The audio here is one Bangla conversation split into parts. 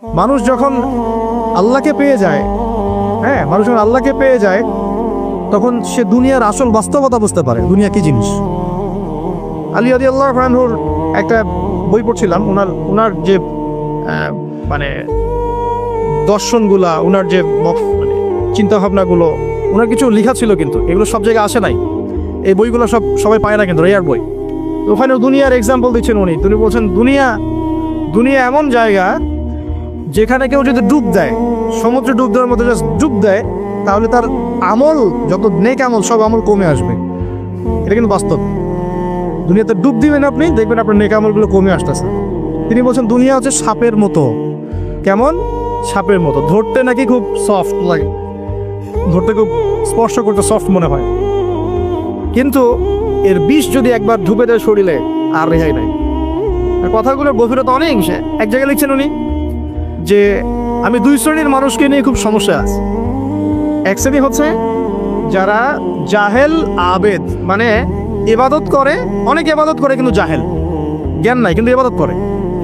মানুষ যখন আল্লাহকে পেয়ে যায়, হ্যাঁ, মানুষ যখন আল্লাহকে পেয়ে যায় তখন সে দুনিয়ার আসল বাস্তবতা বুঝতে পারে, দুনিয়া কি জিনিস। আলী রাদিয়াল্লাহু আনহুর একটা বই পড়ছিলাম, ওনার যে মানে দর্শনগুলা, ওনার যে মানে চিন্তাভাবনাগুলো, ওনার কিছু লেখা ছিল, কিন্তু এগুলো সব জায়গায় আসে নাই। এই বইগুলো সবাই পায় না, কিন্তু রেয়ার বই। তো ওখানে দুনিয়ার এক্সাম্পল দিচ্ছেন উনি বলছেন দুনিয়া এমন জায়গা যেখানে কেউ যদি ডুব দেয়, সমুদ্রে ডুব দেওয়ার মতো জাস্ট ডুব দেয়, তাহলে তার আমল, যত নেক আমল, সব আমল কমে আসবে। এটা কিন্তু বাস্তব। দুনিয়াতে ডুব দিবেন আপনি, দেখবেন আপনার নেক আমলগুলো কমে আসতেছে। তিনি বলছেন দুনিয়া হচ্ছে সাপের মতো। কেমন? সাপের মতো। ধরতে নাকি খুব সফট লাগে, ধরতে খুব স্পর্শ করতে সফট মনে হয়, কিন্তু এর বিষ যদি একবার ঢুকে দেয় শরীরে, আর রেহাই নাই। আর কথাগুলোর গভীরতা অনেক। এক জায়গায় লিখছেন উনি যে আমি দুই শ্রেণীর মানুষকে নিয়ে খুব সমস্যা আছে। এক শ্রেণী হচ্ছে যারা জাহেল আবেদ, মানে ইবাদত করে, অনেক ইবাদত করে কিন্তু জাহেল, জ্ঞান নাই কিন্তু ইবাদত করে,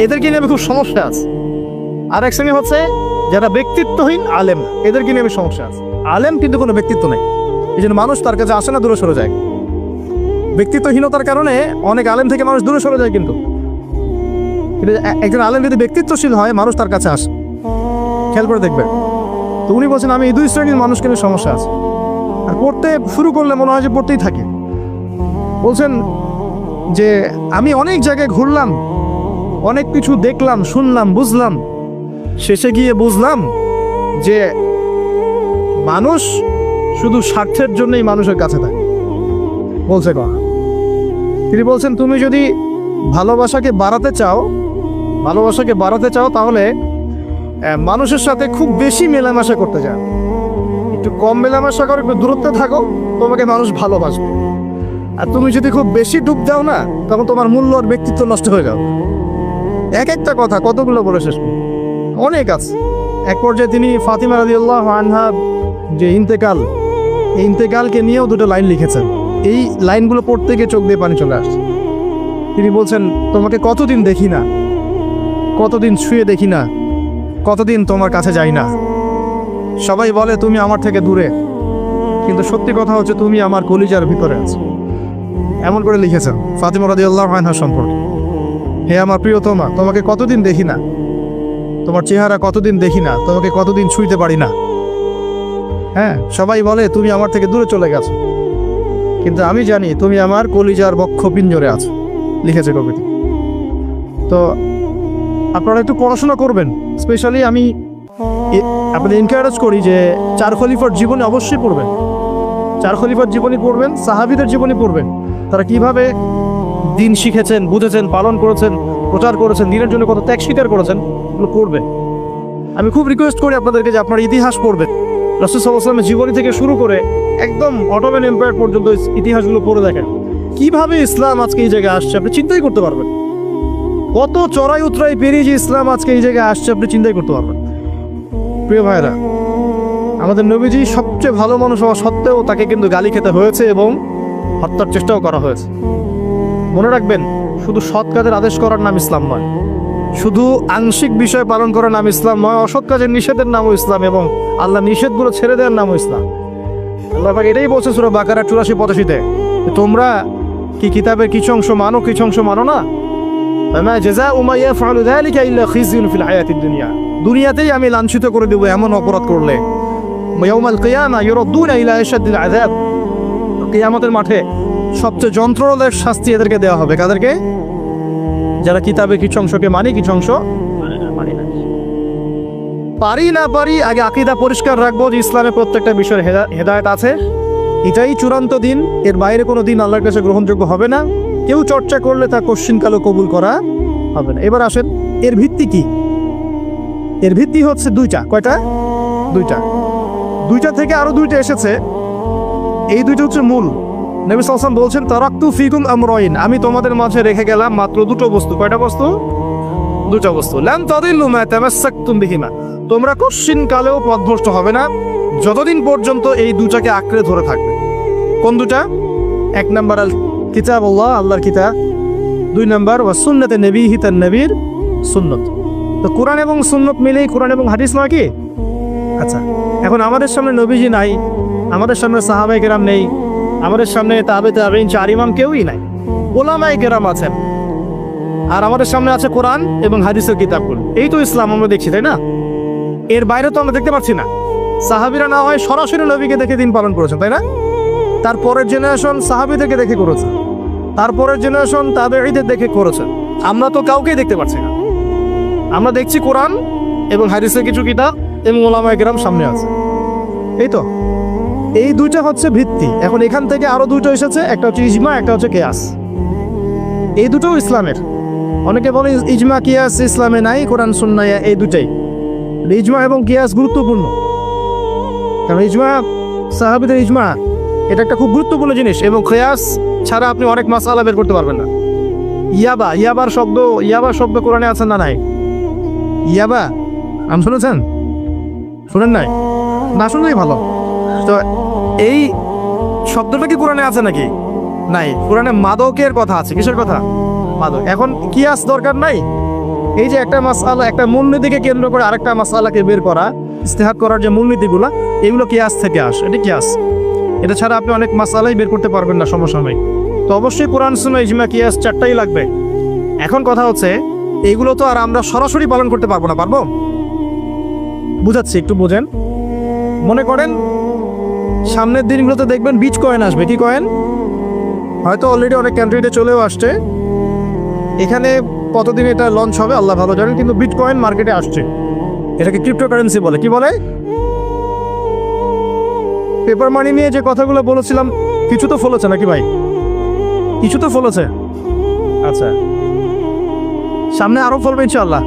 এদেরকে নিয়ে আমি খুব সমস্যা আছে। আর এক শ্রেণী হচ্ছে যারা ব্যক্তিত্বহীন আলেম, এদেরকে নিয়ে আমি সমস্যা আছে। আলেম কিন্তু কোনো ব্যক্তিত্ব নেই, এই জন্য মানুষ তার কাছে আসে না, দূরে সরে যায়। ব্যক্তিত্বহীনতার কারণে অনেক আলেম থেকে মানুষ দূরে সরে যায়, কিন্তু একজন আলেম যদি ব্যক্তিত্বশীল হয়, মানুষ তার কাছে আসে। খেয়াল করে দেখবেন। তো উনি বলছেন আমি এই দুই শ্রেণীর মানুষকে নিয়ে সমস্যা আছে, আর পড়তে শুরু করলে মনে হয় যে পড়তেই থাকে। বলছেন যে আমি অনেক জায়গায় ঘুরলাম, অনেক কিছু দেখলাম, শুনলাম, বুঝলাম, শেষে গিয়ে বুঝলাম যে মানুষ শুধু স্বার্থের জন্যই মানুষের কাছে থাকে। বলছে কথা, তিনি বলছেন তুমি যদি ভালোবাসাকে বাড়াতে চাও তাহলে মানুষের সাথে খুব বেশি মেলামেশা করতে যাও, একটু কম মেলামেশা করো, একটু দূরত্বে থাকো, তোমাকে মানুষ ভালোবাসবে। আর তুমি যদি খুব বেশি ডুব দাও না, তখন তোমার মূল্য আর ব্যক্তিত্ব নষ্ট হয়ে যাবে। এক একটা কথা কতগুলো বলে শেষ করব, অনেক আছে। এক পর্যায়ে তিনি ফাতিমা রাদিয়াল্লাহু আনহা যে ইন্তেকাল, এই ইন্তেকালকে নিয়েও দুটো লাইন লিখেছেন। এই লাইনগুলো পড়তে গিয়ে চোখ দিয়ে পানি চলে আসছে। তিনি বলছেন তোমাকে কতদিন দেখি না, কতদিন ছুঁয়ে দেখি না, কতদিন তোমার কাছে যাই না। সবাই বলে তুমি আমার থেকে দূরে, কিন্তু সত্যি কথা হচ্ছে তুমি আমার কলিজার ভিতরে আছো। এমন করে লিখেছেন ফাতিমা রাদিয়াল্লাহু আনহা সম্পর্কে। হে আমার প্রিয়তমা, তোমাকে কতদিন দেখি না, তোমার চেহারা কতদিন দেখি না, তোমাকে কতদিন ছুঁইতে পারি না। হ্যাঁ, সবাই বলে তুমি আমার থেকে দূরে চলে গেছো, কিন্তু আমি জানি তুমি আমার কলিজার বক্ষ পিঞ্জরে আছো। লিখেছে কবিতা। তো আপনারা একটু পড়াশোনা করবেন। স্পেশালি আমি আপনাদের এনকারেজ করি যে চার খলিফার জীবনে অবশ্যই পড়বেন, চার খলিফার জীবনী পড়বেন, সাহাবীদের জীবনী পড়বেন। তারা কিভাবে দিন শিখেছেন, বুঝেছেন, পালন করেছেন, প্রচার করেছেন, দিনের জন্য কত ত্যাগ স্বীকার করেছেন, এগুলো পড়বেন। আমি খুব রিকোয়েস্ট করি আপনাদেরকে যে আপনারা ইতিহাস পড়বেন। রাসূল সাল্লাল্লাহু আলাইহি ওয়াসাল্লামের জীবনী থেকে শুরু করে একদম অটোমান এম্পায়ার পর্যন্ত ইতিহাসগুলো পড়ে দেখেন, কিভাবে ইসলাম আজকে এই জায়গায় আসছে আপনি চিন্তাই করতে পারবেন। কত চড়াই উতরাই পেরিয়ে যে ইসলাম আজকে এই জায়গায় আসছে আপনি চিন্তাই করতে পারবেন। প্রিয় ভাইরা, আমাদের নবীজি সবচেয়ে ভালো মানুষ হওয়া সত্ত্বেও তাকে কিন্তু গালি খেতে হয়েছে এবং হত্যার চেষ্টাও করা হয়েছে। মনে রাখবেন, শুধু সৎ কাজের আদেশ করার নাম ইসলাম নয়, শুধু আংশিক বিষয় পালন করার নাম ইসলাম নয়, অসৎ কাজের নিষেধের নামও ইসলাম, এবং আল্লাহ নিষেধগুলো ছেড়ে দেওয়ার নামও ইসলাম। আল্লাহ পাক এটাই বলছে সূরা বাকারা 84-85-তে, তোমরা কি কিতাবের কিছু অংশ মানো, কিছু অংশ মানো না। ফামা জাযাউ মা ইয়াফআলু যালিকা ইল্লা খিzyun ফিল হায়াতিদ দুনিয়া, দুনিয়াতেই আমি লাঞ্ছিত করে দেব এমন অপরাধ করলে। ইয়াউমাল কিয়ামা ইউরাদ্দুনা ইলা আশাদ্দিল আযাব, কিয়ামতের মাঠে সবচেয়ে যন্ত্রণাদায়ক শাস্তি এদেরকে দেওয়া হবে। কাদেরকে? যারা কিতাবের কিছু অংশকে মানি, কিছু অংশ মানি না। পারি না পারি, আগে আকীদা পরিষ্কার রাখবো যে ইসলামে প্রত্যেকটা বিষয়ের হেদায়েত আছে, এটাই চূড়ান্ত দিন, এর বাইরে কোনো দিন আল্লাহর কাছে গ্রহণযোগ্য হবে না। কেউ চর্চা করলে তা কোশ্চিনকালও কবুল করা হবে না। এবার আসেন, এর ভিত্তি কি? এর ভিত্তি হচ্ছে দুইটা। কয়টা? দুইটা থেকে আরো দুইটা এসেছে, এই দুইটা হচ্ছে মূল। নবী সাল্লাল্লাহু আলাইহি ওয়াসাল্লাম বলছেন তারাকতু ফিকুম আমরাইন, আমি তোমাদের মাঝে রেখে গেলাম মাত্র দুটো বস্তু। কয়টা বস্তু? দুটো বস্তু। লান তাদিল্লু মা তামাসসাকতুম বিহিমা, তোমরা কোশ্চিনকালেও পথভ্রষ্ট হবে না যতদিন পর্যন্ত এই দুটাকে আঁকড়ে ধরে থাকবে। কোন দুটা? এক নাম্বার আল কিতাবুল্লাহ, আল্লাহর কিতাব। দুই নাম্বার ওয়া সুন্নাতে নবীহি, তার নবীর সুন্নত। তো কোরআন এবং সুন্নত মিলেই কোরআন এবং হাদিস নয় কি? আচ্ছা, এখন আমাদের সামনে নবীজি নাই, আমাদের সামনে সাহাবায়ে কেরাম নেই, আমাদের সামনে তাবে তাবেঈন চার ইমাম কেউই নাই, ওলামায়ে কেরাম আছেন, আর আমাদের সামনে আছে কোরআন এবং হাদিসের কিতাবগুলো। এই তো ইসলাম আমরা দেখছি, তাই না? এর বাইরে তো আমরা দেখতে পাচ্ছি না। সাহাবীরা না হয় সরাসরি নবীকে দেখে দিন পালন করেছেন, তাই না? তারপরের জেনারেশন সাহাবীদেরকে দেখে করেছে, তারপরের জেনারেশন তাবেঈদের দেখে করেছে। আমরা তো কাউকেই দেখতে পাচ্ছি না। আমরা দেখছি কোরআন এবং হাদিসের কিছু কিতাব এবং ওলামায়ে কেরাম সামনে আছে। এই তো, এই দুইটা হচ্ছে ভিত্তি। এখন এখান থেকে আরো দুটো এসেছে, একটা হচ্ছে ইজমা, একটা হচ্ছে কিয়াস। এই দুটোও ইসলামের। অনেকে বলে ইজমা কিয়াস ইসলামে নাই, কোরআন সুন্নাহ এই দুটাই। ইজমা এবং কিয়াস গুরুত্বপূর্ণ, কারণ ইজমা, সাহাবীদের ইজমা, এটা একটা খুব গুরুত্বপূর্ণ জিনিস। এবং কিয়াস ছাড়া আপনি অনেক মাসআলা বের করতে পারবেন না। ইয়াবার শব্দ কোরআনে আছে না নাই? ইয়াবা আম শুনেছেন? শুনেন নাই? না শুনলেই ভালো। তো এই শব্দটা কি কোরআনে আছে নাকি? নাই। কোরআনে মাদকের কথা আছে। কিসের কথা? মাদক। এখন কিয়াস দরকার নাই। এই যে একটা মাসআলা, একটা মূলনীতিকে কেন্দ্র করে আরেকটা মাসআলাকে বের করা, ইস্তেহাদ করার যে মূলনীতিগুলো, এগুলো কিয়াস থেকে আসে। এটা কিয়াস। এটা ছাড়া আপনি অনেক মাসআলাই বের করতে পারবেন না সমসাময়িক। তো অবশ্যই কোরআন সুন্নাহ ইজমা কিয়াস চারটাই লাগবে। এখন কথা হচ্ছে, এইগুলো তো আর আমরা সরাসরি পালন করতে পারবো না। পারবো? বুঝাচ্ছি, একটু বোঝেন। মনে করেন সামনের দিনগুলোতে দেখবেন বিচ কয়েন আসবে। কি কয়েন? হয়তো অলরেডি অনেক কান্ট্রিতে চলেও আসছে। এখানে কতদিন এটা লঞ্চ হবে আল্লাহ ভালো জানেন, কিন্তু বিট কয়েন মার্কেটে আসছে। এটাকে ক্রিপ্টোকারেন্সি বলে। কি বলে? পেপার মানি নিয়ে যে কথাগুলো বলেছিলাম, কিছু তো ফলেছে নাকি ভাই? কিছু তো ফলেছে। আচ্ছা, সামনে আরো ফলবে ইনশাআল্লাহ।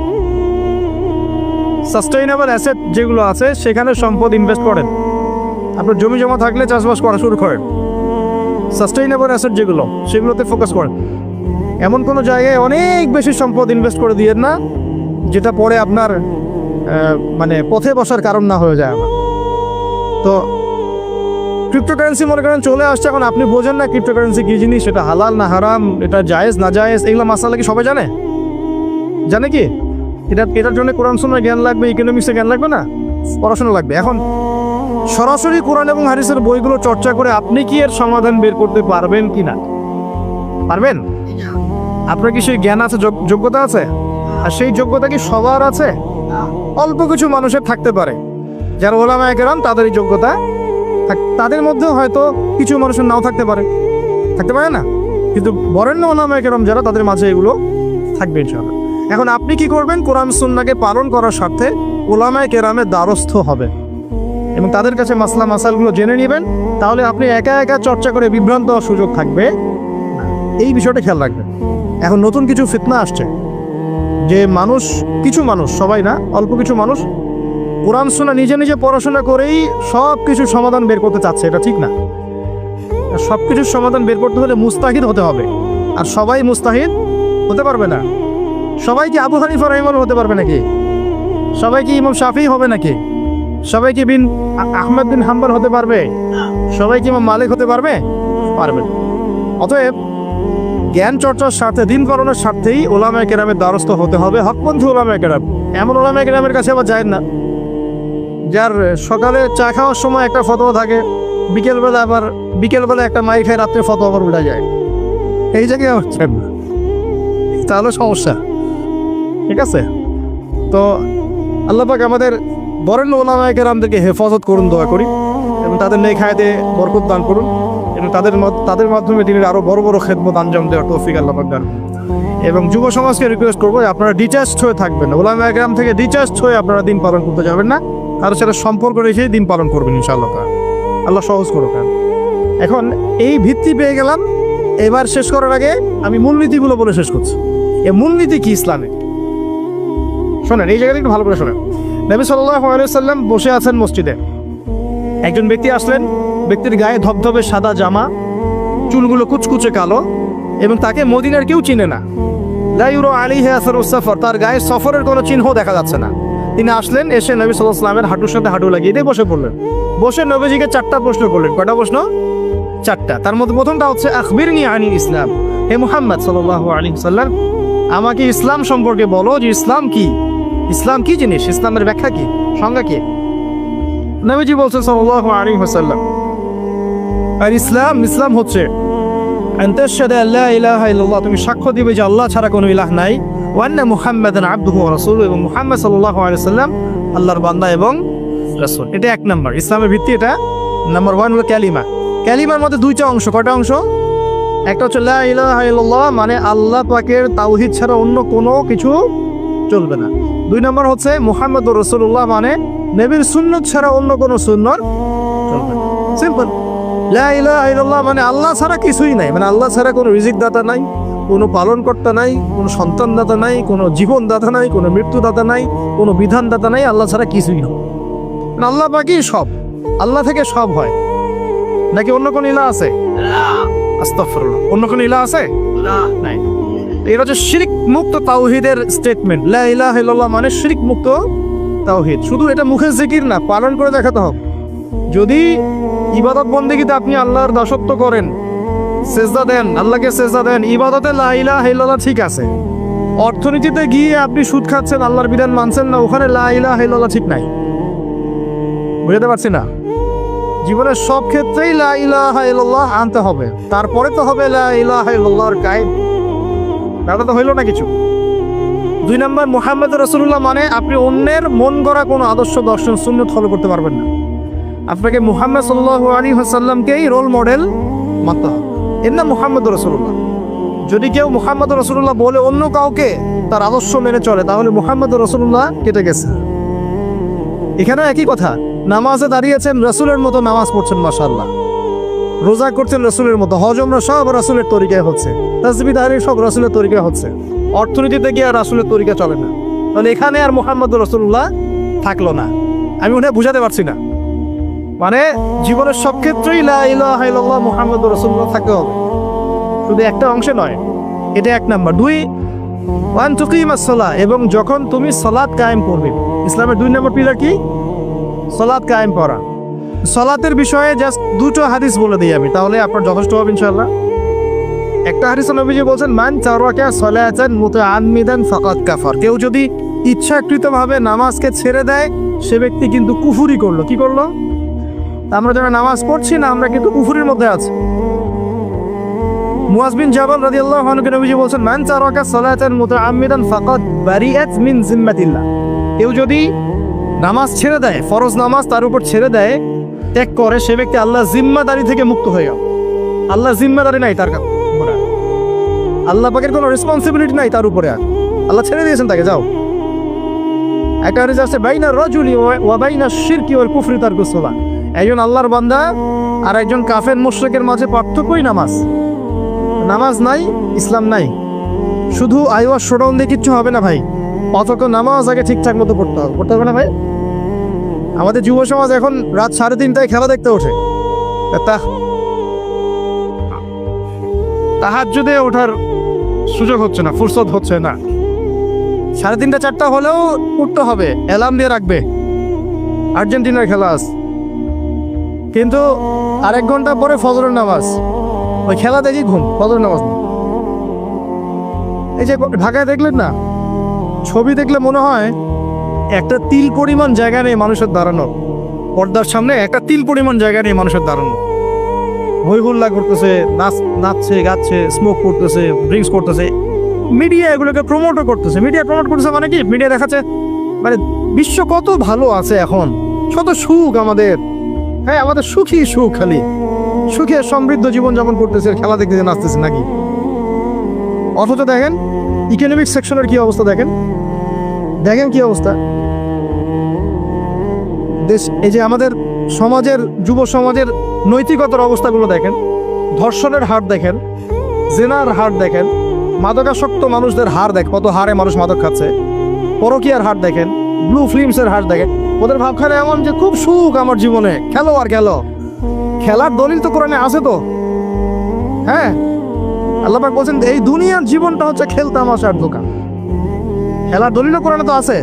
সাস্টেইনেবল অ্যাসেট যেগুলো আছে সেখানে সম্পদ ইনভেস্ট করেন। আপনার জমি জমা থাকলে চাষবাস করা শুরু করেন। সাস্টেইনেবল অ্যাসেট যেগুলো, সেগুলোতে ফোকাস করেন। এমন কোনো জায়গায় অনেক বেশি সম্পদ ইনভেস্ট করে দিয়েন না যেটা পরে আপনার মানে পথে বসার কারণ না হয়ে যায়। তো ক্রিপ্টোকারেন্সি মনে করেন চলে আসছে, এখন আপনি বোঝেন না ক্রিপ্টোকারেন্সি কি জিনিস, এটা হালাল না হারাম, এটা জায়েজ না জায়েজ, এগুলো মাসালা কি সবাই জানে? জানে কি? এটার জন্য কোরআন সুন্নাহ জ্ঞান লাগবে, ইকোনমিক্সের জ্ঞান লাগবে না, পড়াশোনা লাগবে। এখন সরাসরি কোরআন এবং হাদিসের বইগুলো চর্চা করে আপনি কি এর সমাধান বের করতে পারবেন কি না? পারবেন? আপনার কি সেই জ্ঞান আছে, যোগ্যতা আছে? আর সেই যোগ্যতা কি সবার আছে? অল্প কিছু মানুষের থাকতে পারে, যারা ওলামায়ে কেরাম, তাদের এই যোগ্যতা। তাদের মধ্যেও হয়তো কিছু মানুষের নাও থাকতে পারে না, কিন্তু বরেণ্য ওলামায়ে কেরাম যারা, তাদের মাঝে এগুলো থাকবে ইনশাআল্লাহ। এখন আপনি কি করবেন? কোরআন সুন্নাহকে পালন করার স্বার্থে ওলামায়ে কেরামের দ্বারস্থ হবেন এবং তাদের কাছে মাসলা মাসালগুলো জেনে নেবেন। তাহলে আপনি একা একা চর্চা করে বিভ্রান্ত হওয়ার সুযোগ থাকবে। এই বিষয়টা খেয়াল রাখবেন। এখন নতুন কিছু ফিতনা আসছে যে কিছু মানুষ, সবাই না, অল্প কিছু মানুষ কোরআন সুন্নাহ নিজে নিজে পড়াশোনা করেই সব কিছুর সমাধান বের করতে চাচ্ছে। এটা ঠিক না। সব কিছুর সমাধান বের করতে হলে মুস্তাহিদ হতে হবে, আর সবাই মুস্তাহিদ হতে পারবে না। সবাই কি আবু হানিফা রাহিমাহুল্লাহ হতে পারবে নাকি? সবাই কি ইমাম শাফিঈ হবে নাকি? সবাই কি আহমদ বিন হাম্বল হতে পারবে? সবাই কি ইমাম মালিক হতে পারবে? পারবে না। অতএব জ্ঞান চর্চার স্বার্থে, দিন পালনের স্বার্থেই ওলামায়ে কেরামের দ্বারস্থ হতে হবে। হকপন্থী ওলামায়ে কেরাম, এমন ওলামায়ে কেরামের কাছে আবার যায় না যার সকালে চা খাওয়ার সময় একটা ফতোয়া থাকে, বিকেলবেলা একটা মাই খায়, রাত্রে ফতোয়া আবার উঠে যায়। এই জায়গায় তাহলে সমস্যা। ঠিক আছে? তো আল্লাহ পাক আমাদের বরেণ্য ওলামায়ে কেরামদেরকে হেফাজত করুন, দোয়া করি, এবং তাদের নেক হায়াতে বরকত দান করুন, এবং তাদের মাধ্যমে তিনি আরো বড় বড় খেদমত আঞ্জাম দেওয়ার তৌফিক আল্লাহ পাক দান। এবং যুব সমাজকে রিকোয়েস্ট করবো আপনারা ডিটাচড হয়ে থাকবেন না, ওলামায়ে কেরাম থেকে ডিটাচড হয়ে আপনারা দিন পালন করতে যাবেন না, তার সাথে সম্পর্ক রেখেই দিন পালন করবেন ইনশাআল্লাহ। আল্লাহ সহজ করুক। এখন এই ভিত্তি পেয়ে গেলাম। এবার শেষ করার আগে আমি মূলনীতিগুলো বলে শেষ করছি। এই মূলনীতি কি ইসলামে? শোনেন, এই জায়গাটা একটু ভালো করে শোনেন। নবী সাল্লাল্লাহু আলাইহি ওয়াসাল্লাম বসে আছেন মসজিদে। একজন ব্যক্তি আসলেন, ব্যক্তির গায়ে ধবধবে সাদা জামা, চুলগুলো কুচকুচে কালো, এবং তাকে মদিনার কেউ চিনে না। লা ইউরা আলাইহি আসারুস সাফর, তার গায়ে সফরের কোনো চিহ্ন দেখা যাচ্ছে না। তিনি আসলেন, এসে নবী সাল্লাল্লাহু আলাইহি ওয়াসাল্লামের হাঁটুর সাথে হাঁটু লাগিয়ে দিয়ে বসে পড়লেন। বসে নবীজিকে 4টা প্রশ্ন করলেন। কয়টা প্রশ্ন? 4টা। তার মধ্যে প্রথমটা হচ্ছে আখবিরনি আনিল ইসলাম, হে মুহাম্মদ সাল্লাল্লাহু আলাইহি ওয়াসাল্লাম, আমাকে ইসলাম সম্পর্কে বলো যে ইসলাম কি। ইসলাম কি জিনিস, ইসলামের ব্যাখ্যা কি, সংজ্ঞা কি? নবীজি বলছেন সাল্লাল্লাহু আলাইহি ওয়াসাল্লাম, আর ইসলাম হচ্ছে আনতাশহাদু আল্লা ইলাহা ইল্লাল্লাহ, তুমি সাক্ষ্য দিবে যে আল্লাহ ছাড়া কোনো ইলাহ নাই, ওয়া আন্না মুহাম্মাদান আবদুহু ওয়া রাসূলুহু, এবং মুহাম্মদ সাল্লাল্লাহু আলাইহি ওয়াসাল্লাম আল্লাহর বান্দা এবং রাসূল। এটা এক নাম্বার ইসলামের ভিত্তি। এটা নাম্বার 1 হলো কালিমা। কালিমার মধ্যে দুইটা অংশ। কয়টা অংশ? একটা হচ্ছে লা ইলাহা ইল্লাল্লাহ, মানে আল্লাহ পাকের তাওহীদ ছাড়া অন্য কোনো কিছু চলবে না। 2 নাম্বার হচ্ছে মুহাম্মদুর রাসূলুল্লাহ, মানে নবীর সুন্নাত ছাড়া অন্য কোনো সুন্নাত চলবে না। সিম্পল। লা ইলাহা ইল্লাল্লাহ মানে আল্লাহ ছাড়া কিছুই নাই, মানে আল্লাহ ছাড়া কোনো রিজিক দাতা নাই, কোনো পালনকর্তা নাই, কোনো সন্তান দাতা নাই, কোনো জীবন দাতা নাই, কোনো মৃত্যু দাতা নাই, কোনো বিধান দাতা নাই, আল্লাহ ছাড়া কিছুই না। মানে আল্লাহ পাকই সব, আল্লাহ থেকে সব হয়। নাকি অন্য কোনো ইলাহ আছে? আস্তাগফিরুল্লাহ, অন্য কোনো ইলাহ আছে? নাই। এটা হচ্ছে শিরক মুক্ত তাওহীদের স্টেটমেন্ট। লা ইলাহা ইল্লাল্লাহ মানে শিরক মুক্ত তাওহীদ। শুধু এটা মুখের জিকির না, পালন করে দেখাতে হবে। যদি ইবাদত বন্দেগীতে আপনি আল্লাহর দাসত্ব করেন, সেজদা দেন, আল্লাহকে সেজদা দেন, ইবাদতে লা ইলাহা ইল্লাল্লাহ ঠিক আছে। অর্থনীতিতে গিয়ে আপনি সুদ খাচ্ছেন, আল্লাহর বিধান মানছেন না, ওখানে লা ইলাহা ইল্লাল্লাহ ঠিক নাই। বুঝতে পারছি না? জীবনের সব ক্ষেত্রেই লা ইলাহা ইল্লাল্লাহ আনতে হবে, তারপরে তো হবে লা ইলাহা ইল্লাল্লাহর কায়েম। ব্যাপারটা তো হইল না কিছু। 2 নাম্বার মুহাম্মদ রাসূলুল্লাহ মানে আপনি অন্যের মন গড়া কোনো আদর্শ, দর্শন, সুন্নাত ফলো করতে পারবেন না। আপনাকে মুহাম্মদ সাল্লাল্লাহু আলাইহি ওয়াসাল্লামকেই রোল মডেল মানতে হবে। এর নাম মুহাম্মদ রাসূলুল্লাহ। যদি কেউ মুহাম্মদ রাসূলুল্লাহ বলে অন্য কাউকে তার আদর্শ মেনে চলে, তাহলে মুহাম্মদ রাসূলুল্লাহ কেটে গেছে। এখানে একই কথা, নামাজে দাঁড়িয়েছেন রাসূলের মতো নামাজ পড়ছেন মাশাআল্লাহ, রোজা করছেন রাসূলের মতো, হজ উমরা সব রাসূলের তরিকায় হচ্ছে, তাসবিহ তাহলিল সব রাসূলের তরিকায় হচ্ছে, অর্থনীতিতে গিয়ে আর রাসূলের তরিকা চলে না, তাহলে এখানে আর মুহাম্মদ রাসূলুল্লাহ থাকলো না। আমি মনে হয় বুঝাতে পারছি না। মানে জীবনের সব ক্ষেত্রেই লা ইলাহা ইল্লাল্লাহ মুহাম্মদুর রাসূলুল্লাহ থাকতে হবে, শুধু একটা অংশে নয়। এটা 1 নাম্বার। 2 ওয়ান তুকিমাস সালাহ, এবং যখন তুমি সালাত কায়েম করবে। ইসলামের 2 নম্বর পিলার কি? সালাত কায়েম করা। সালাতের বিষয়ে জাস্ট 2টো হাদিস বলে দিই আমি, তাহলে আপনার যথেষ্ট হবে ইনশাআল্লাহ। একটা হাদিস নবীজি বলেন, মান তারাকা সালাতান মুতাআম্মিদান ফাকাদ কাফার, কেউ যদি ইচ্ছাকৃতভাবে নামাজকে ছেড়ে দেয়, সে ব্যক্তি কিন্তু কুফরি করলো। কি করলো? আমরা যারা নামাজ পড়ছি না, আমরা কিন্তু কুফরির মধ্যে আছি। মুয়াজ বিন জাবাল রাদিয়াল্লাহু আনহু নবীজি বলেন, মান তারাকা সালাতান মুতাআম্মিদান ফাকাদ বারিআত মিন জিম্মাতিল্লাহ, কেউ যদি নামাজ ছেড়ে দেয়, ফরজ নামাজ তার উপর ছেড়ে দেয়, ত্যাগ করে, সে ব্যক্তি আল্লাহ জিম্মাদারি থেকে মুক্ত হয়ে গেল। আল্লাহ জিম্মাদারি নাই তার উপরে, আল্লাহ পাকের কোনো রেসপন্সিবিলিটি নাই তার উপরে, আল্লাহ ছেড়ে দিয়েছেন তাকে, যাও। একটা হাদিস আছে, বাইনা রাজুলি ওয়া বাইনা শিরকি ওয়াল কুফরি তারকুস সালাহ, একজন আল্লাহর বান্দা আর একজন কাফের মুশরিকের মাঝে পার্থক্যই নামাজ। নামাজ নাই, ইসলাম নাই। শুধু আইওয়া শোডাউন দিয়ে কিচ্ছু হবে না ভাই, অথচ নামাজ আগে ঠিকঠাক মতো পড়তে হবে। পড়তে হবে না ভাই? আমাদের যুব সমাজ এখন রাত 3:30টায় খেলা দেখতে ওঠে, তাহাজ্জুদে ওঠার সুযোগ হচ্ছে না, ফুরসত হচ্ছে না। 3:30 4টা হলেও উঠতে হবে, অ্যালার্ম দিয়ে রাখবে, আর্জেন্টিনার খেলা আছে, কিন্তু আর 1 ঘন্টা পরে ফজরের নামাজ, ওই খেলা দেখি ঘুম, ফজরের নামাজ। এই যে ঢাকায় দেখলেন না, ছবি দেখলে মনে হয় একটা তিল পরিমাণ জায়গা নেই মানুষের দাঁড়ানো, পর্দার সামনে একটা তিল পরিমাণ জায়গা নেই মানুষের দাঁড়ানো। হই হুল্লা করতেছে, নাচছে, গাচ্ছে, স্মোক করতেছে, ড্রিঙ্কস করতেছে। মিডিয়া এগুলোকে প্রমোটও করতেছে। মিডিয়া প্রমোট করতেছে মানে কি? মিডিয়া দেখাচ্ছে মানে বিশ্ব কত ভালো আছে এখন, কত সুখ আমাদের। হ্যাঁ, আমাদের সুখী সুখ, খালি সুখে সমৃদ্ধ জীবনযাপন করতেছে, খেলা দেখতেছে, নাচতেছে নাকি। অথচ দেখেন ইকোনমিক সেকশনের কি অবস্থা, দেখেন কি অবস্থা দেশ। এই যে আমাদের সমাজের, যুব সমাজের নৈতিকতার অবস্থাগুলো দেখেন, ধর্ষণের হার দেখেন, জেনার হার দেখেন, মাদকাসক্ত মানুষদের হার দেখেন, কত হারে মানুষ মাদক খাচ্ছে, পরকীয়ার হার দেখেন, ব্লু ফিল্মসের হার দেখেন। ওদের ভাবখানে এমন যে খুব সুখ আমার জীবনে, খেলো আর খেলো। খেলার দলিল তো কোরআনে আছে তো। হ্যাঁ, আল্লাহ পাক বলছেন এই দুনিয়ার জীবনটা হচ্ছে খেলতামাশার দোকান। খেলার দলিল কোরআনে তো আছে।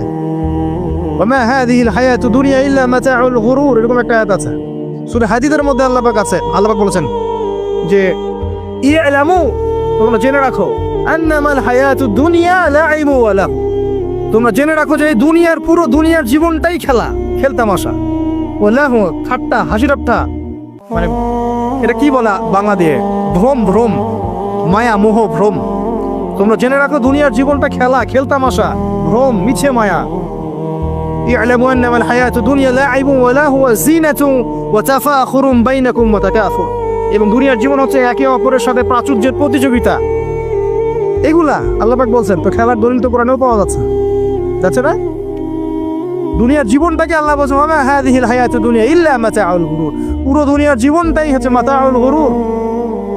ওমা হাযিহিল হায়াতু দুনিয়া ইল্লা মাতাউল গুরুর, এরকম একটা আয়াত আছে সূরা হাদীদের মধ্যে। আল্লাহ পাক আছে, আল্লাহ পাক বলেছেন যে ইলামু, তোমরা জেনে রাখো, আন্নামাল হায়াতু দুনিয়া লাইবু ওয়া লাহু, তোমরা জেনে রাখো যে এই পুরো দুনিয়ার জীবনটাই খেলতামাশা, ঠাট্টা, হাসি ঠাট্টা, মানে এটা কি বলা বাংলা দিয়ে, ভ্রম, মায়া, মোহ, ভ্রম। তোমরা জেনে রাখো দুনিয়ার জীবনটা খেলতামাশা, ভ্রম, মিছে মায়া। اعلموا انما الحياة الدنيا لعب ولهو زينة وتفاخر بينكم وتكاثر। এবং দুনিয়ার জীবন হচ্ছে একে অপরের সাথে প্রাচুর্যের প্রতিযোগিতা। এগুলা আল্লাহ পাক বলছেন, তো খেলার দলিল তো কোরআনেও পাওয়া যাচ্ছে না? দুনিয়ার জীবনটাকে আল্লাহ বলছেন ওয়া মা হাযিহিল হায়াতুদ দুনিয়া ইল্লা মাতাউল গুরুর। পুরো দুনিয়ার জীবনটাই হচ্ছে মাতাউল গুরুর,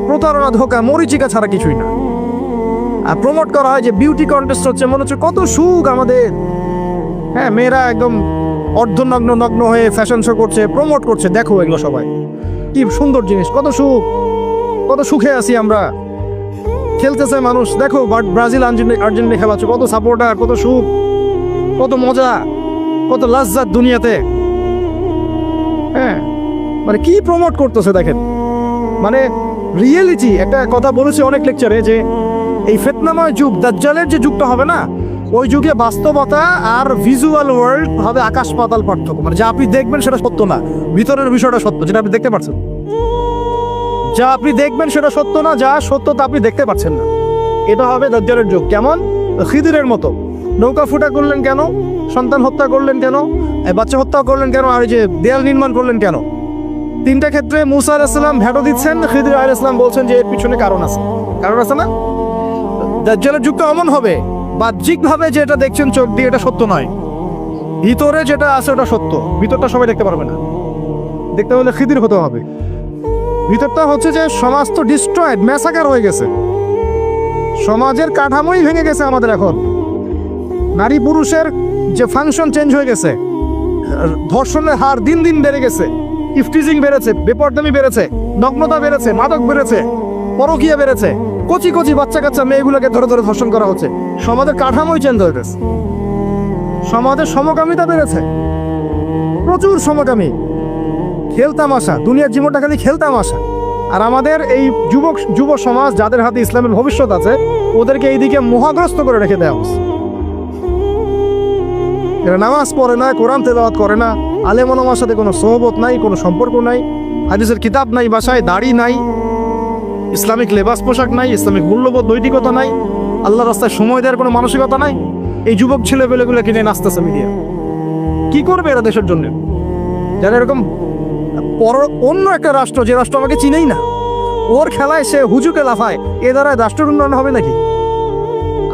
প্রতারণা, ধোঁকা, মরিচিকা ছাড়া কিছুই না। আর প্রমোট করা হয় যে বিউটি কন্টেস্ট হচ্ছে, মনে হচ্ছে কত সুখ আমাদের। হ্যাঁ, মেয়েরা একদম নগ্ন হয়ে ফ্যাশন শো করছে, প্রমোট করছে, দেখো এগুলো সবাই কি সুন্দর জিনিস, কত সুখে আছি আমরা। খেলতেছে মানুষ, দেখো ব্রাজিল আর্জেন্টিনা খেলা হচ্ছে, কত সাপোর্টার, কত সুখ, কত মজা, কত লাজ্জাত দুনিয়াতে। হ্যাঁ, মানে কি প্রমোট করতেছে দেখেন। মানে রিয়েলিটি, একটা কথা বলেছে অনেক লেকচারে যে এই ফিতনাময় যুগ, দাজ্জালের যে যুগটা হবে না, ওই যুগে বাস্তবতা আর ভিজুয়াল ওয়ার্ল্ড হবে আকাশ পাতাল পার্থক্য। মানে যা আপনি দেখবেন সেটা সত্য না, ভিতরের বিষয়টা সত্য, যেটা আপনি দেখতে পাচ্ছেন। যা আপনি দেখবেন সেটা সত্য না, যা সত্য তা আপনি দেখতে পাচ্ছেন না। এটা হবে দাজ্জালের যুগ। কেমন? খিদিরের মতো। নৌকা ফুটা করলেন কেন? সন্তান হত্যা করলেন কেন? বাচ্চা হত্যা করলেন কেন? আর যে দেয়াল নির্মাণ করলেন কেন? তিনটা ক্ষেত্রে মুসা আলাইহিস সালাম ভেটো দিচ্ছেন, খিদির আলাইহিস সালাম বলছেন যে এর পিছনে কারণ আছে না? দাজ্জালের যুগটা এমন হবে, বাহ্যিকভাবে যেটা দেখছেন চোখ দিয়ে এটা সত্য নয়, ভিতরে যেটা আছে ওটা সত্য। ভিতরটা সবাই দেখতে পারবে না, দেখতে হলে খিদির হতে হবে। ভিতরটা হচ্ছে যে সমাজ তো ডিস্ট্রয়েড, ম্যাসাকার হয়ে গেছে, সমাজের কাঠামোই ভেঙে গেছে আমাদের। এখন নারী পুরুষের যে ফাংশন চেঞ্জ হয়ে গেছে, ধর্ষণের হার দিন দিন বেড়ে গেছে, ইফটিজিং বেড়েছে, বেপরদামি বেড়েছে, নগ্নতা বেড়েছে, মাদক বেড়েছে, পরকীয়া বেড়েছে, কচি বাচ্চা কাচ্চা মেয়েগুলোকে ধরে ধর্ষণ করা হচ্ছে। সমাজের কাঠামোই চেঞ্জ হয়ে গেছে, সমাজের সমকামিতা বেড়েছে, প্রচুর সমকামী, খেলতামাশা, দুনিয়ার জীবনটা খালি খেলতামাশা। আর আমাদের এই যুব সমাজ, যাদের হাতে ইসলামের ভবিষ্যৎ আছে, ওদেরকে এইদিকে মোহাগ্রস্ত করে রেখে দেওয়া হচ্ছে। এরা নামাজ পড়ে না, কোরআন তেলাওয়াত করে না, আলেম ওলামার সাথে কোনো সোহবত নাই, কোনো সম্পর্ক নাই, হাদিসের কিতাব নাই বাসায়, দাড়ি নাই, ইসলামিক লেবাস পোশাক নাই, ইসলামিক মূল্যবোধ নৈতিকতা নাই, আল্লাহ রাস্তায় সময় দেওয়ার কোনো মানসিকতা নাই। এই যুবক ছেলেপেলেগুলো কিনে নাচতেছে মিডিয়া। কি করবে এরা দেশের জন্য? যারা এরকম অন্য একটা রাষ্ট্র, যে রাষ্ট্র আমাকে চিনেই না, ওর খেলায় সে হুজুকে লাফায়, এ দ্বারা রাষ্ট্রের উন্নয়ন হবে নাকি?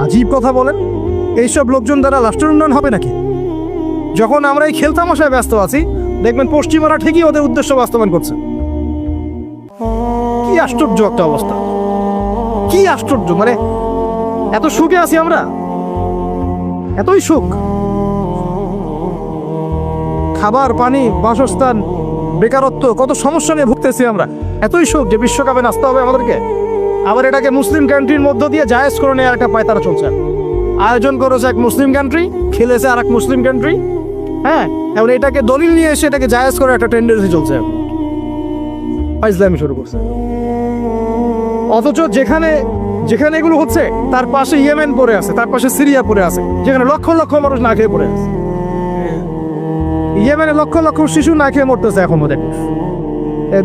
আজীব কথা বলেন, এইসব লোকজন দ্বারা রাষ্ট্রের উন্নয়ন হবে নাকি? যখন আমরা এই খেলতামাশায় ব্যস্ত আছি, দেখবেন পশ্চিমারা ঠিকই ওদের উদ্দেশ্য বাস্তবায়ন করছে। কি আশ্চর্য একটা অবস্থা, কি আশ্চর্য! মানে এত সুখে আছি আমরা, এতই সুখ, খাবার, পানি, বাসস্থান, বেকারত্ব, কত সমস্যা নিয়ে ভুগতেছি আমরা, এতই সুখ যে বিশ্বকাপে নাচতে হবে আমাদেরকে। আবার এটাকে মুসলিম কান্ট্রির মধ্য দিয়ে জায়েজ করে নেওয়ার একটা পায়তারা চলছে। আয়োজন করেছে এক মুসলিম কান্ট্রি, খেলেছে আর এক মুসলিম কান্ট্রি। হ্যাঁ, এখন এটাকে দলিল নিয়ে এসে এটাকে জায়েজ করে একটা টেন্ডেন্সি চলছে, ইসলামী শুরু করছে। অথচ যেখানে এগুলো হচ্ছে তার পাশে ইয়েমেন পড়ে আছে, তার পাশে সিরিয়া পড়ে আছে, যেখানে লক্ষ লক্ষ মানুষ না খেয়ে পড়ে আছে। ইয়েমেনে লক্ষ লক্ষ শিশু না খেয়ে মরতেছে এখন। ওদের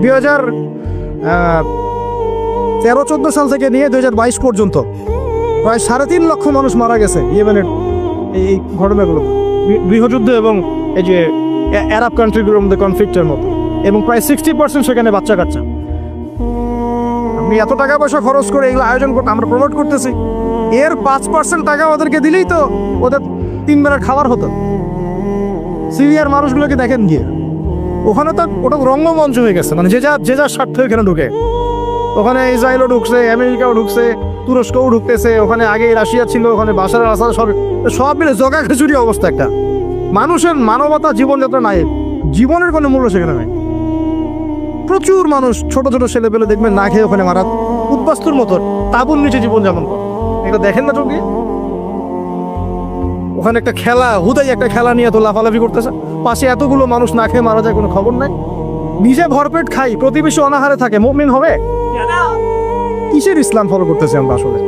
2013-14 সাল থেকে নিয়ে 2022 পর্যন্ত প্রায় 3.5 লক্ষ মানুষ মারা গেছে ইয়েমেনের এই ঘটনাগুলো, গৃহযুদ্ধ এবং এই যে আরব কান্ট্রিগুলোর মধ্যে কনফ্লিক্টের মতো। এবং প্রায় 60% সেখানে বাচ্চা কাচ্চা। আমি এত টাকা পয়সা খরচ করে এগুলো আয়োজন করতে, আমরা প্রমোট করতেছি, এর 5% টাকা ওদেরকে দিলেই তো ওদের 3 বেলার খাবার হতো। সিরিয়ার মানুষগুলোকে দেখেন গিয়ে, ওখানে তো ওটা রঙ্গমঞ্চ হয়ে গেছে। মানে যে যার স্বার্থ এখানে ঢুকে, ওখানে ইসরায়েলও ঢুকছে, আমেরিকাও ঢুকছে, তুরস্কও ঢুকতেছে, ওখানে আগে রাশিয়া ছিল, ওখানে বাশার আল আসাদ, সব মিলে জগা খিচুড়ি অবস্থা একটা। মানুষের মানবতা, জীবনযাত্রা নাই, জীবনের কোনো মূল্য সেখানে নাই। প্রচুর মানুষ, ছোট ছোট ছেলেপেলে দেখবেন না খেয়ে ওখানে মারা, উদ্বাস্তুর মতো তাঁবুর নিচে জীবনযাপন করে। এটা দেখেন না চোখে? ওখানে একটা খেলা, হুদাই একটা খেলা নিয়ে তো লাফালাফি করতেছে, পাশে এতগুলো মানুষ না খেয়ে মারা যায়, কোনো খবর নাই। নিজে ভরপেট খাই, প্রতিবেশী অনাহারে থাকে, মুমিন হবে? কিসের ইসলাম ফলো করতেছি আমরা? আসলে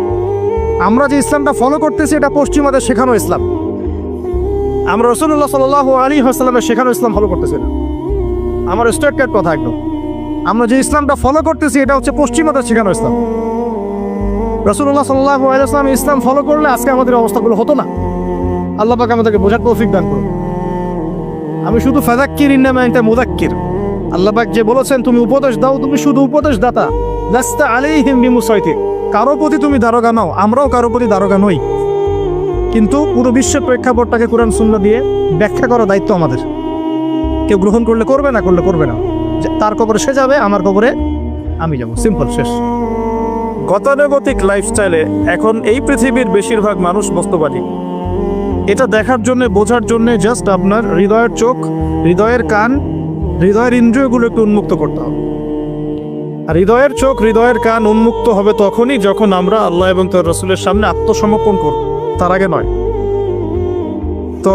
আমরা যে ইসলামটা ফলো করতেছি এটা পশ্চিমাদের শেখানো ইসলাম। আমরা রাসূলুল্লাহ সাল্লাল্লাহু আলাইহি ওয়াসাল্লামের শেখানো ইসলাম ফলো করতেছি না। আমার স্ট্রেট কাট কথা একদম, আমরা যে ইসলামটা ফলো করতেছি এটা হচ্ছে পশ্চিমাদের শেখানো ইসলাম। রাসূলুল্লাহ সাল্লাল্লাহু আলাইহি ওয়াসাল্লাম ইসলাম ফলো করলে আজকে আমাদের অবস্থাগুলো হতো না। আল্লাহ পাক আমাদেরকে বোঝার তৌফিক দান করুন। আমি শুধু ফাযাক্কির ইন্নামা আনতা মুযাক্কির, আল্লাহ পাক যে বলেছেন তুমি উপদেশ দাও, তুমি শুধু উপদেশ দাতা, লাস্তা আলাইহিম বিমুসাইতির, কারো প্রতি তুমি দারোগা নাও, আমরাও কারো প্রতি দারোগা নই। কিন্তু পুরো বিশ্বের প্রেক্ষাপটটাকে কোরআন সুন্নাহ দিয়ে ব্যাখ্যা করার দায়িত্ব আমাদের। কেউ গ্রহণ করলে করবে, না করলে করবে না। তার কবরে সে যাবে, আমার কবরে আমি যাব, সিম্পল, শেষ। গতানুগতিক লাইফস্টাইলে এখন এই পৃথিবীর বেশিরভাগ মানুষ বস্তুবাদী। এটা দেখার জন্য, বোঝার জন্য জাস্ট আপনার হৃদয়ের চোখ, হৃদয়ের কান, হৃদয়ের ইন্দ্রিয়গুলো একটু উন্মুক্ত করতে হবে। আর হৃদয়ের চোখ, হৃদয়ের কান উন্মুক্ত হবে তখনই যখন আমরা আল্লাহ এবং তার রাসূলের সামনে আত্মসমর্পণ করব, তার আগে নয়। তো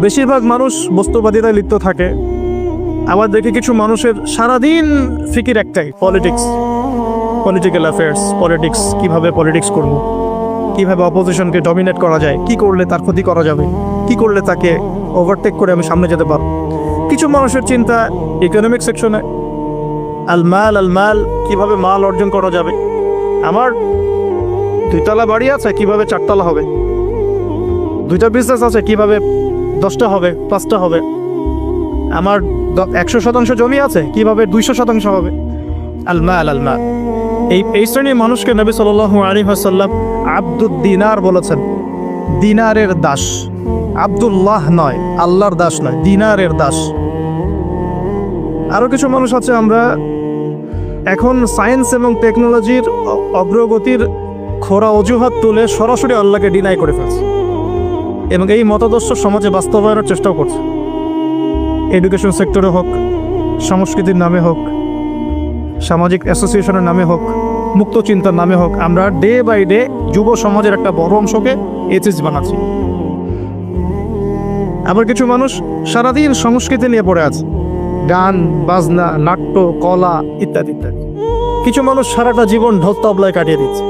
বেশিরভাগ মানুষ বস্তুবাদিতায় লিপ্ত থাকে। আবার দেখি কিছু মানুষের সারাদিন ফিকির একটাই, পলিটিক্স, পলিটিক্যাল অ্যাফেয়ার্স, পলিটিক্স, কিভাবে পলিটিক্স করব, কিভাবে অপোজিশনকে ডমিনেট করা যায়, কি করলে তার ক্ষতি করা যাবে, কি করলে তাকে ওভারটেক করে আমি সামনে যেতে পারব। কিছু মানুষের চিন্তা ইকোনমিক সেকশনে, আল মাল, কিভাবে মাল অর্জন করা যাবে। আমার 2 তলা বাড়ি আছে, কিভাবে 4 তলা হবে। 2টা বিজনেস আছে, কিভাবে 10টা হবে, 5টা হবে। আমার 100% জমি আছে, কিভাবে 200% হবে। আল মাল। এই শ্রেণীর মানুষকে নবী সাল্লাল্লাহু আলাইহি ওয়াসাল্লাম আব্দুদ দিনার বলেছেন, দিনারের দাস। আব্দুল্লাহ নয়, আল্লাহর দাস নয়, দিনারের দাস। আরো কিছু মানুষ আছে, আমরা এখন সায়েন্স এবং টেকনোলজির অগ্রগতির খোরা অজুহাত তুলে সরাসরি আল্লাহকে ডিনাই করে ফেলছে এবং এই মতাদর্শ সমাজে বাস্তবায়নের চেষ্টাও করছে। এডুকেশন সেক্টরে হোক, সংস্কৃতির নামে হোক, সামাজিক অ্যাসোসিয়েশনের নামে হোক, মুক্ত চিন্তার নামে হোক, আমরা ডে বাই ডে যুব সমাজের একটা বড় অংশকে এথিস্ট বানাচ্ছি। আবার কিছু মানুষ সারাদিন সংস্কৃতি নিয়ে পড়ে আছে, গান বাজনা, নাট্য, কলা ইত্যাদি ইত্যাদি। কিছু মানুষ সারাটা জীবন ঢোল তবলায় কাটিয়ে দিচ্ছে।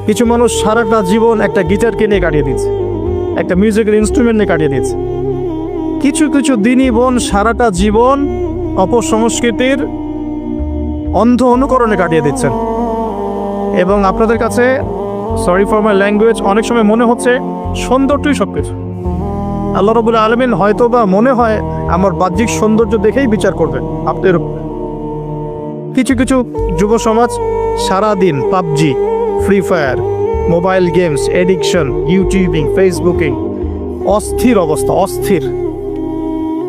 কিছু মানুষ সারাটা জীবন একটা গিটারকে নিয়ে কাটিয়ে দিচ্ছে, একটা মিউজিক্যাল ইনস্ট্রুমেন্ট নিয়ে কাটিয়ে দিচ্ছে। কিছু কিছু দিনই বোন সারাটা জীবন অপসংস্কৃতির অন্ধ অনুকরণে কাটিয়ে দিচ্ছেন। এবং আপনাদের কাছে, সরি ফর মাই ল্যাঙ্গুয়েজ, অনেক সময় মনে হচ্ছে সৌন্দর্যই সব কিছু। আল্লাহ রাব্বুল আলামিন হয়তো বা মনে হয় আমার বাহ্যিক সৌন্দর্য দেখেই বিচার করবেন আপনাদের উপর। কিছু কিছু যুব সমাজ সারাদিন PUBG, free fire, mobile games, addiction, YouTubing, Facebooking, অস্থির অবস্থা, অস্থির।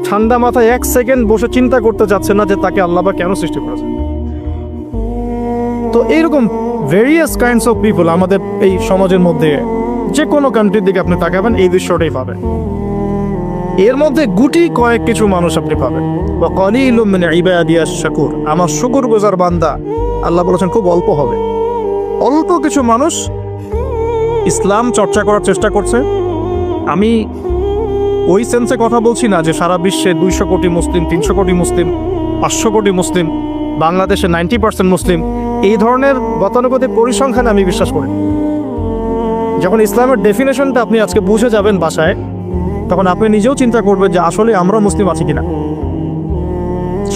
ঠান্ডা মাথায় 1 সেকেন্ড বসে চিন্তা করতে যাচ্ছে না যে তাকে আল্লাহ বা কেন সৃষ্টি করেছে। তো এইরকম ভেরিয়াস কাইন্ডস অফ পিপল আমাদের এই সমাজের মধ্যে, যে কোনো কান্ট্রির দিকে আপনি তাকাবেন এই দৃশ্যটাই পাবেন। এর মধ্যে গুটি কয়েক কিছু মানুষ আপনি পাবেন, ওয়া কালিলুম মিন ইবাদিয়াশ শাকুর, আমার শুকরগুজার বান্দা আল্লাহ বলেছেন খুব অল্প হবে। অল্প কিছু মানুষ ইসলাম চর্চা করার চেষ্টা করছে। আমি ওই সেন্সে কথা বলছি না যে সারা বিশ্বে 200 কোটি মুসলিম, 300 কোটি মুসলিম, 500 কোটি মুসলিম, বাংলাদেশে 90% মুসলিম, এই ধরনের গতানুগতিক পরিসংখ্যানে আমি বিশ্বাস করি। যখন ইসলামের ডেফিনেশনটা আপনি আজকে বুঝে যাবেন বাসায়, তখন আপনি নিজেও চিন্তা করবেন যে আসলে আমরা মুসলিম আছি কিনা।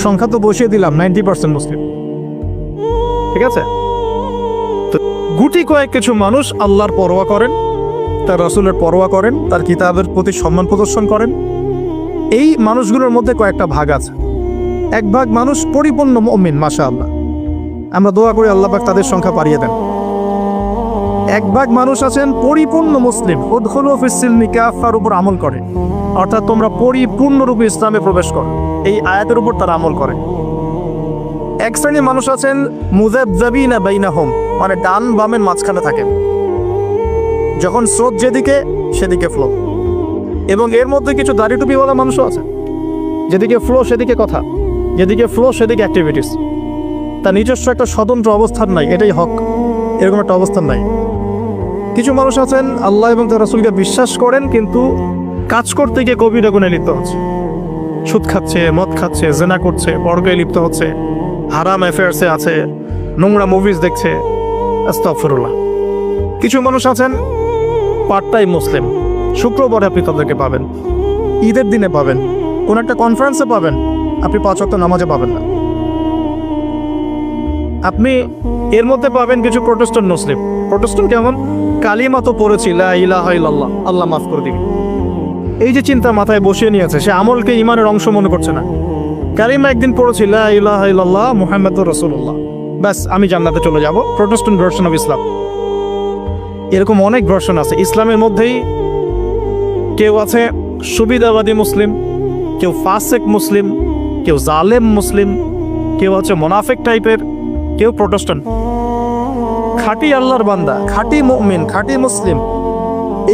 সংখ্যা তো বসিয়ে দিলাম 90% মুসলিম, ঠিক আছে। তো গুটি কয়েক কিছু মানুষ আল্লাহর পরোয়া করেন, তার রাসূলের পরোয়া করেন, তার কিতাবের প্রতি সম্মান প্রদর্শন করেন। এই মানুষগুলোর মধ্যে কয়েকটা ভাগ আছে। এক ভাগ মানুষ পরিপূর্ণ মুমিন, মাশাআল্লাহ, আমরা দোয়া করি আল্লাহ পাক তাদের সংখ্যা বাড়িয়ে দেন। এক ভাগ মানুষ আছেন পরিপূর্ণ মুসলিম, উদখুলু ফিস-সিলমি কাফার উপর আমল করে, অর্থাৎ তোমরা পরিপূর্ণরূপে ইসলামে প্রবেশ করো, এই আয়াতের উপর তারা আমল করে। এক শ্রেণীর মানুষ আছেন মুযাবযাবিনা বাইনাহুম, মানে ডান বামের মাঝখানে থাকেন, যখন স্রোত যেদিকে সেদিকে ফ্লো। এবং এর মধ্যে কিছু দাড়ি টুপিওয়ালা মানুষও আছে, যেদিকে ফ্লো সেদিকে কথা, যেদিকে ফ্লো সেদিকে অ্যাক্টিভিটিস। তার নিজস্ব একটা স্বতন্ত্র অবস্থান নাই, এটাই হক, এরকম একটা অবস্থান নাই। কিছু মানুষ আছেন আল্লাহ এবং তার রাসূলকে বিশ্বাস করেন, কিন্তু কাজ করতে গিয়ে কবিরা গুনাহে লিপ্ত হচ্ছে, সুদ খাচ্ছে, মদ খাচ্ছে, জেনা করছে, পরগায় লিপ্ত হচ্ছে, হারাম অ্যাফেয়ার্সে আছে, নোংরা মুভিজ দেখছে, আস্তাগফিরুল্লাহ। কিছু মানুষ আছেন পার্ট টাইম মুসলিম, শুক্রবারে আপনি তাদেরকে পাবেন, ঈদের দিনে পাবেন, কোন একটা কনফারেন্সে পাবেন, আপনি 5 ওয়াক্ত নামাজে পাবেন না। আপনি এর মধ্যে পাবেন কিছু প্রোটেস্ট্যান্ট মুসলিম। প্রোটেস্ট্যান্ট কেমন? কালিমা তো পড়েছি, লা ইলাহা ইল্লাল্লাহ, আল্লাহ মাফ করে দিবি, এই যে চিন্তা মাথায় বসিয়ে নিয়েছে, সে আমলকে ইমানের অংশ মনে করছে না। কালিমা একদিন পড়েছি, লা ইলাহা ইল্লাল্লাহ মুহাম্মাদুর রাসূলুল্লাহ, ব্যাস আমি জান্নাতে চলে যাব। Protestant version of Islam. এরকম অনেক ভার্সন আছে ইসলামের মধ্যেই। কেউ আছে সুবিধাবাদী মুসলিম, কেউ ফাসেক মুসলিম, কেউ জালেম মুসলিম, কেউ আছে মোনাফেক টাইপের, কেউ প্রোটেস্ট্যান্ট। খাঁটি আল্লাহর বান্দা, খাঁটি মুমিন, খাঁটি মুসলিম,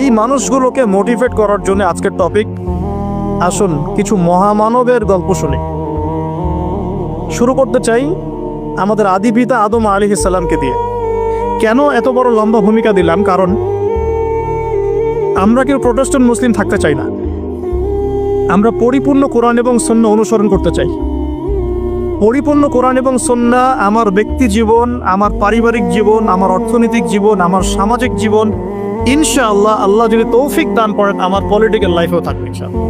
এই মানুষগুলোকে মোটিভেট করার জন্য আজকের টপিক। আসুন কিছু মহামানবের গল্প শুনি। শুরু করতে চাই আমাদের আদি পিতা আদম আলাইহিস সালামকে দিয়ে। কেন এত বড় লম্বা ভূমিকা দিলাম? কারণ আমরা কেউ প্রোটেস্ট্যান্ট মুসলিম থাকতে চাই না। আমরা পরিপূর্ণ কোরআন এবং সুন্নাহ অনুসরণ করতে চাই। পরিপূর্ণ কোরআন এবং সুন্নাহ আমার ব্যক্তি জীবন, আমার পারিবারিক জীবন, আমার অর্থনৈতিক জীবন, আমার সামাজিক জীবন, ইনশাআল্লাহ আল্লাহ যদি তৌফিক দান করেন আমার পলিটিক্যাল লাইফেও থাকবে ইনশাআল্লাহ।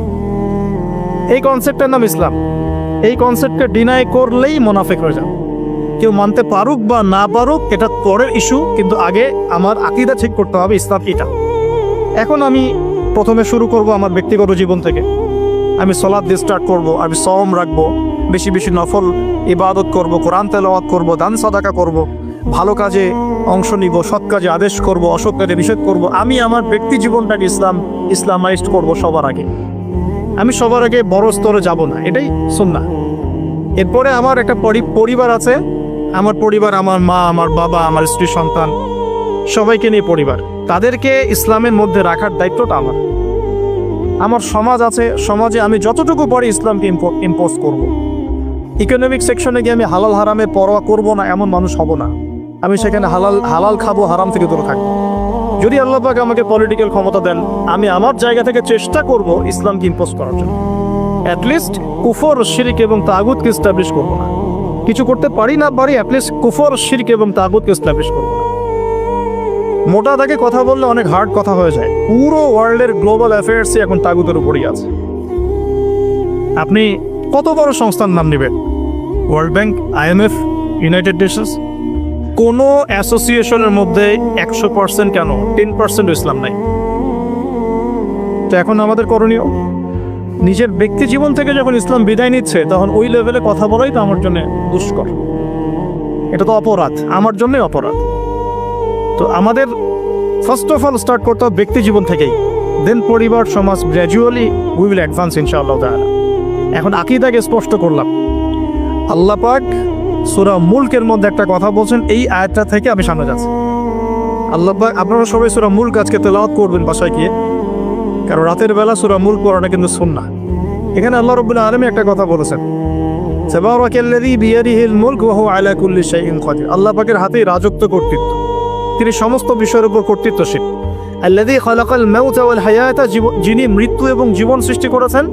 এই কনসেপ্টের নাম ইসলাম। এই কনসেপ্টকে ডিনাই করলেই মুনাফিক হয়ে যাবে। কেউ মানতে পারুক বা না পারুক এটা পরের ইস্যু, কিন্তু আগে আমার আকীদা ঠিক করতে হবে, ইসলাম এটা। এখন আমি প্রথমে শুরু করব আমার ব্যক্তিগত জীবন থেকে। আমি সালাত দিয়ে স্টার্ট করব, আমি সওম রাখবো, বেশি বেশি নফল ইবাদত করব, কোরআন তেলাওয়াত করব, দান সাদাকা করব, ভালো কাজে অংশ নিব, সৎ কাজে আদেশ করব, অসৎ কাজে নিষেধ করব। আমি আমার ব্যক্তি জীবনটাকে ইসলামাইজড করব সবার আগে। আমি সবার আগে বড় স্তরে যাব না, এটাই সুন্নাহ। এরপরে আমার একটা পরিবার আছে। আমার পরিবার, আমার মা, আমার বাবা, আমার স্ত্রী, সন্তান, সবাইকে নিয়ে পরিবার। তাদেরকে ইসলামের মধ্যে রাখার দায়িত্বটা আমার। আমার সমাজ আছে, সমাজে আমি যতটুকু পারি ইসলামকে ইম্পোজ করব। ইকোনমিক সেকশনে গিয়ে আমি হালাল হারামের পরোয়া করব না এমন মানুষ হব না। আমি সেখানে হালাল খাবো, হারাম থেকে দূরে থাকবো। যদি আল্লাহ পাক আমাকে পলিটিক্যাল ক্ষমতা দেন, আমি আমার জায়গা থেকে চেষ্টা করব ইসলামকে ইম্পোজ করার জন্য। অ্যাটলিস্ট কুফর, শিরক এবং তাগুতকে এস্টাবলিশ করবো না। কিছু করতে পারি না পারি, অ্যাটলিস্ট কুফর, শিরক এবং তাগুতকে এস্টাবলিশ করবো না। মোটা দাগে কথা বললে অনেক হার্ড কথা হয়ে যায়। পুরো ওয়ার্ল্ডের গ্লোবাল অ্যাফেয়ার্সই এখন তাগুতের উপরই আছে। আপনি কত বড় সংস্থার নাম নেবেন? World bank, IMF, United Nations, কোনো অ্যাসোসিয়েশনের মধ্যে 100% কেন 10% ইসলাম নাই। তো এখন আমাদের করণীয়, নিজের ব্যক্তি জীবন থেকে যখন ইসলাম বিদায় নিচ্ছে তখন ওই লেভেলে কথা বলাই তো আমার জন্য দুষ্কর। এটা তো অপরাধ, আমার জন্যই অপরাধ। তো আমাদের ফার্স্ট অফ অল স্টার্ট করতে হবে ব্যক্তি জীবন থেকেই, দেন পরিবার, সমাজ, গ্র্যাজুয়ালি উই উইল অ্যাডভান্স ইনশাআল্লাহ তাআলা। এখন আকীদাকে স্পষ্ট করলাম। আল্লাহ পাক সূরা মুলকের মধ্যে একটা কথা বলছেন, এই আয়াতটা থেকে আমি সামনে যাচ্ছি। আল্লাহ পাক, আপনারা সবাই সূরা মুলক আজকে তেলাওয়াত করবেন বাসায় গিয়ে, কারণ রাতের বেলা সূরা মুলক পড়াটা কিন্তু সুন্নাহ। এখানে আল্লাহ রাব্বুল আলামিন একটা কথা বলেছেন, তাবারাকাল্লাযী বিয়াদিহিল মুলক ওয়া হুয়া আলা কুল্লি শাইইন কাদির। আল্লাহ পাকের হাতেই রাজত্ব, কর্তৃত্ব, তিনি সমস্ত বিষয়ের উপর কর্তৃত্বশীল। আল্লাযী খালাকাল মাউতা ওয়াল হায়াতা, যিনি মৃত্যু এবং জীবন সৃষ্টি করেছেন।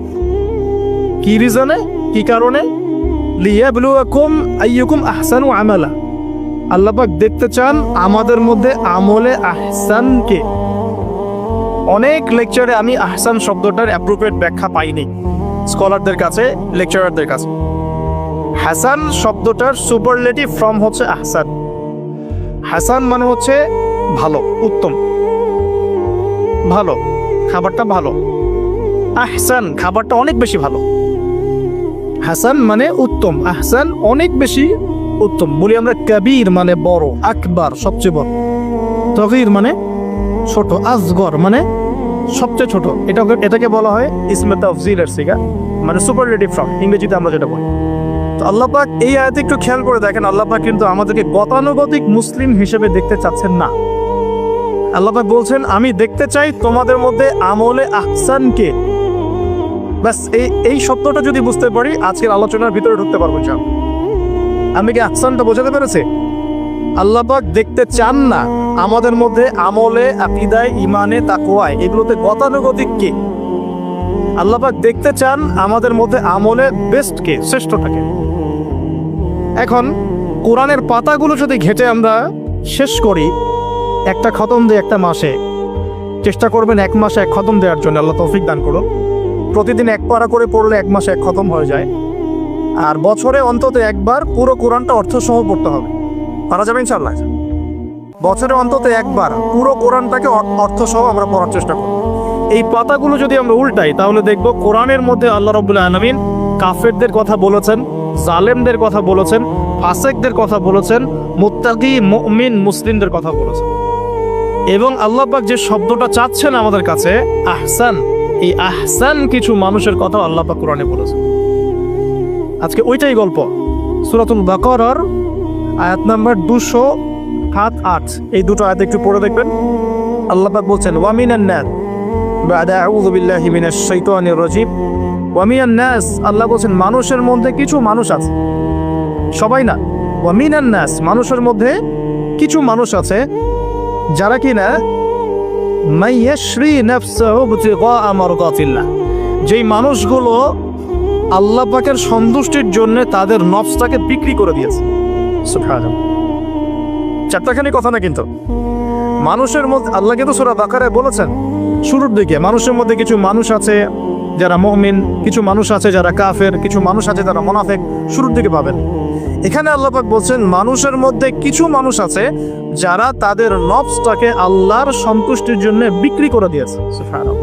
কি রিজনে, কি কারণে? লিয়াবলুয়াকুম আইয়ুকুম আহসানু আমালা। আল্লাহ পাক দেখতে চান আমাদের মধ্যে আমলে আহসানকে। অনেক লেকচারে আমি আহসান শব্দটার অ্যাপ্রোপ্রিয়েট ব্যাখ্যা পাইনি স্কলারদের কাছে, লেকচারারদের কাছে। হাসান শব্দটার সুপারলেটিভ ফর্ম হচ্ছে আহসান। হাসান মানে হচ্ছে ভালো, উত্তম, ভালো, খাবারটা ভালো। আহসান খাবারটা অনেক বেশি ভালো। হাসান মানে উত্তম, আহসান অনেক বেশি উত্তম। বলি আমরা কবির মানে বড়, আকবার সবচেয়ে বড়, তগীর মানে ছোট, আসগর মানে সবচেয়ে ছোট। এটাকে বলা হয় ইসমে তাফজিলের সিগা, মানে সুপারলেটিভ ফর্ম ইংরেজিতে আমরা যেটা বলি। তো আল্লাহ পাক এই আয়াতে একটু খেয়াল করে দেখেন, আল্লাহ পাক কিন্তু আমাদেরকে গতানুগতিক মুসলিম হিসেবে দেখতে চাচ্ছেন না। আল্লাহ পাক বলছেন, আমি দেখতে চাই তোমাদের মধ্যে আমলে আহসানকে। ব্যাস এই শব্দটা যদি বুঝতে পারি আজকের আলোচনার ভিতরে ঢুকতে পারবো। আমি কি আহসানটা বোঝাতে পেরেছি? আল্লাহ পাক দেখতে চান না আমাদের মধ্যে আমলে, আকীদায়, ঈমানে, তাকওয়ায়, এগুলোতে গতানুগতিক কে। আল্লাহ পাক দেখতে চান আমাদের মধ্যে আমলে বেস্ট কে, শ্রেষ্ঠটাকে। এখন কোরআনের পাতাগুলো যদি ঘেটে আমরা শেষ করি, একটা খতম দিই একটা মাসে, চেষ্টা করবেন 1 মাসে 1 খতম দেওয়ার জন্য, আল্লাহ তৌফিক দান করুন। প্রতিদিন 1 পারা করে পড়লে 1 মাসে 1 খতম হয়ে যায়। আর বছরে অন্তত একবার পুরো কোরআনটা অর্থসহ পড়তে হবে। পারা যাবে ইনশাআল্লাহ? বছরে অন্তত একবার পুরো কোরআনটাকে অর্থসহ আমরা পড়ার চেষ্টা করব। এই পাতাগুলো যদি আমরা উল্টাই তাহলে দেখব কোরআনের মধ্যে আল্লাহ রাব্বুল আলামিন কাফেরদের কথা বলেছেন, জালেমদের কথা বলেছেন, ফাসিকদের কথা বলেছেন, মুত্তাকি মুমিন মুসলিমদের কথা বলেছেন। এবং আল্লাহ পাক যে শব্দটা চাচ্ছেন আমাদের কাছে আহসান, এই আহসান কিছু মানুষের কথা আল্লাহ পাক কোরআনে বলেছেন। আজকে ওইটাই গল্প। সূরাতুল বাকারার আয়াত নাম্বার 207-8 এই দুটো আয়াত একটু পড়ে দেখবেন। আল্লাহ পাক বলছেন ওয়া মিনান নাস বাদা আউযু বিল্লাহি মিনাশ শাইতানির রাজিম। ওয়া মিনান নাস, আল্লাহ বলছেন মানুষের মধ্যে কিছু মানুষ আছে, সবাই না। ওয়া মিনান নাস, মানুষের মধ্যে কিছু মানুষ আছে যারা কিনা মাইয়াশরি নাফসাহু বিতিগা মারদাতিল্লাহ, যেই মানুষগুলো আল্লাহ পাকের সন্তুষ্টির জন্য তাদের নফসটাকে বিক্রি করে দিয়েছে। সুবহানাল্লাহ, চারটাখানি কথা না কিন্তু। মানুষের মধ্যে আল্লাহ কিন্তু সূরা বাকারায় বলেছেন শুরুর দিকে মানুষের মধ্যে কিছু মানুষ আছে যারা মুমিন, কিছু মানুষ আছে যারা কাফের, কিছু মানুষ আছে যারা মুনাফিক, শুরুর দিকে পাবেন। এখানে আল্লাহ পাক বলছেন মানুষের মধ্যে কিছু মানুষ আছে যারা তাদের নফসটাকে আল্লাহর সন্তুষ্টির জন্য বিক্রি করে দিয়েছে। সুবহানাল্লাহ,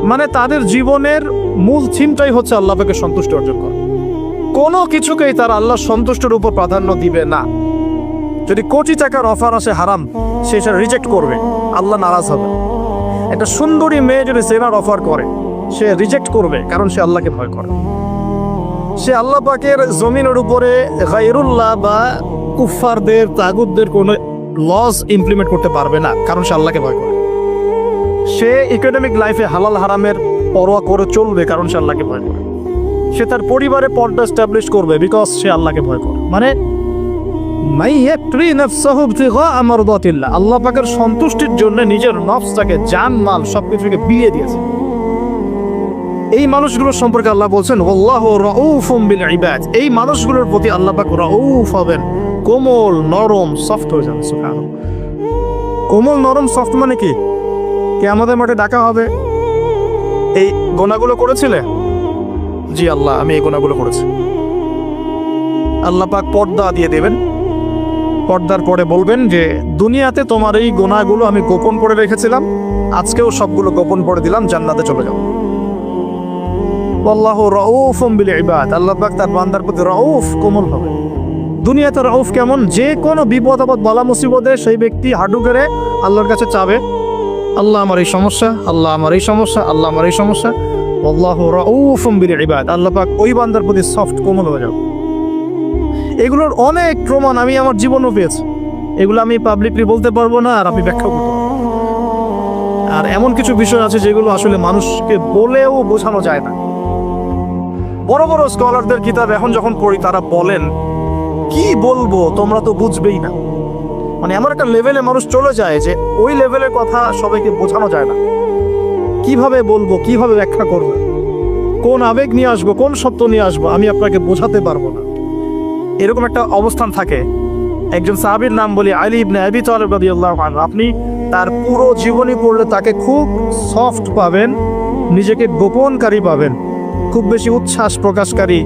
মানে তাদের জীবনের মূল থিমটাই হচ্ছে আল্লাহ পাকের সন্তুষ্টি অর্জন করা। কোনো কিছুকেই তারা আল্লাহর সন্তুষ্টির উপর প্রাধান্য দিবে না। যদি কোটি টাকার অফার আসে হারাম, সে সেটা রিজেক্ট করবে, আল্লাহ নারাজ হবে। একটা সুন্দরী মেয়ে যদি সেনার অফার করে, সে রিজেক্ট করবে, কারণ সে আল্লাহকে ভয় করে। সে আল্লাহ পাকের জমিনের উপরে গায়রুল্লাহ বা কুফফারদের তাগুতদের কোনো লস ইমপ্লিমেন্ট করতে পারবে না, কারণ সে আল্লাহকে ভয় করে। সে ইকোনমিক লাইফে হালাল হারামের পরোয়া করে চলবে, কারণ সে আল্লাহকে ভয় করে। সে তার পরিবারে পর্দা এস্টাবলিশ করবে, বিকজ সে আল্লাহকে ভয় করে। মানে আল্লাহ পাকের সন্তুষ্টির জন্য নিজের নফসটাকে, জান মাল সবকিছুকে বিলিয়ে দিয়েছে। এই মানুষগুলোর সম্পর্কে আল্লাহ বলছেন আল্লাহু রাউফুম বিল ইবাদ, এই মানুষগুলোর প্রতি আল্লাহ পাক রাউফ হবেন, কোমল নরম সফট হয়ে যাবে। সুবহানাল্লাহ, কোমল নরম সফট মানে কি? কিয়ামতের মাঠে ডাকা হবে, এই গুনাহগুলো করেছিলে? জি আল্লাহ, আমি এই গুনাহগুলো করেছি। আল্লাহ পাক পর্দা দিয়ে দেবেন, পর্দার পরে বলবেন যে দুনিয়াতে তোমার এই গুনাহগুলো আমি গোপন করে রেখেছিলাম, আজকেও সবগুলো গোপন করে দিলাম, জান্নাতে চলে যাও। আল্লাহু রাউফুম বিল ইবাদ, আল্লাহ পাক তার বান্দার প্রতি রাউফ, কোমল হবে। দুনিয়াতে রাউফ কেমন? যে কোনো বিপদ আপদ বালা মুসিবতে সেই ব্যক্তি হাঁটু গেড়ে আল্লাহর কাছে চাবে, আল্লাহ আমার এই সমস্যা, আল্লাহ আমার এই সমস্যা, আল্লাহ আমার এই সমস্যা। আল্লাহু রাউফুম বিল ইবাদ, আল্লাহ পাক ওই বান্দার প্রতি সফট, কোমল হয়ে যাবে। এগুলোর অনেক প্রমাণ আমি আমার জীবনও পেয়েছি, এগুলো আমি পাবলিকলি বলতে পারবো না, আর আমি ব্যাখ্যা করতে পারবো। আর এমন কিছু বিষয় আছে যেগুলো আসলে মানুষকে বলেও বোঝানো যায় না। বড় বড় স্কলারদের কিতাব এখন যখন পড়ি, তারা বলেন কি বলবো, তোমরা তো বুঝবেই না। মানে এমন একটা লেভেলে মানুষ চলে যায় যে ওই লেভেলের কথা সবাইকে বোঝানো যায় না। কিভাবে বলবো, কিভাবে ব্যাখ্যা করবো, কোন আবেগ নিয়ে আসবো, কোন সত্য নিয়ে আসবো, আমি আপনাকে বোঝাতে পারবো না। এরকম একটা অবস্থান থাকে। একজন সাহাবীর নাম বলি আলী ইবনে আবি তালিব রাদিয়াল্লাহু আনহু। আপনি তার পুরো জীবনী পড়লে তাকে খুব সফট পাবেন, নিজেকে গোপনকারী পাবেন, খুব বেশি উচ্ছ্বাস প্রকাশকারী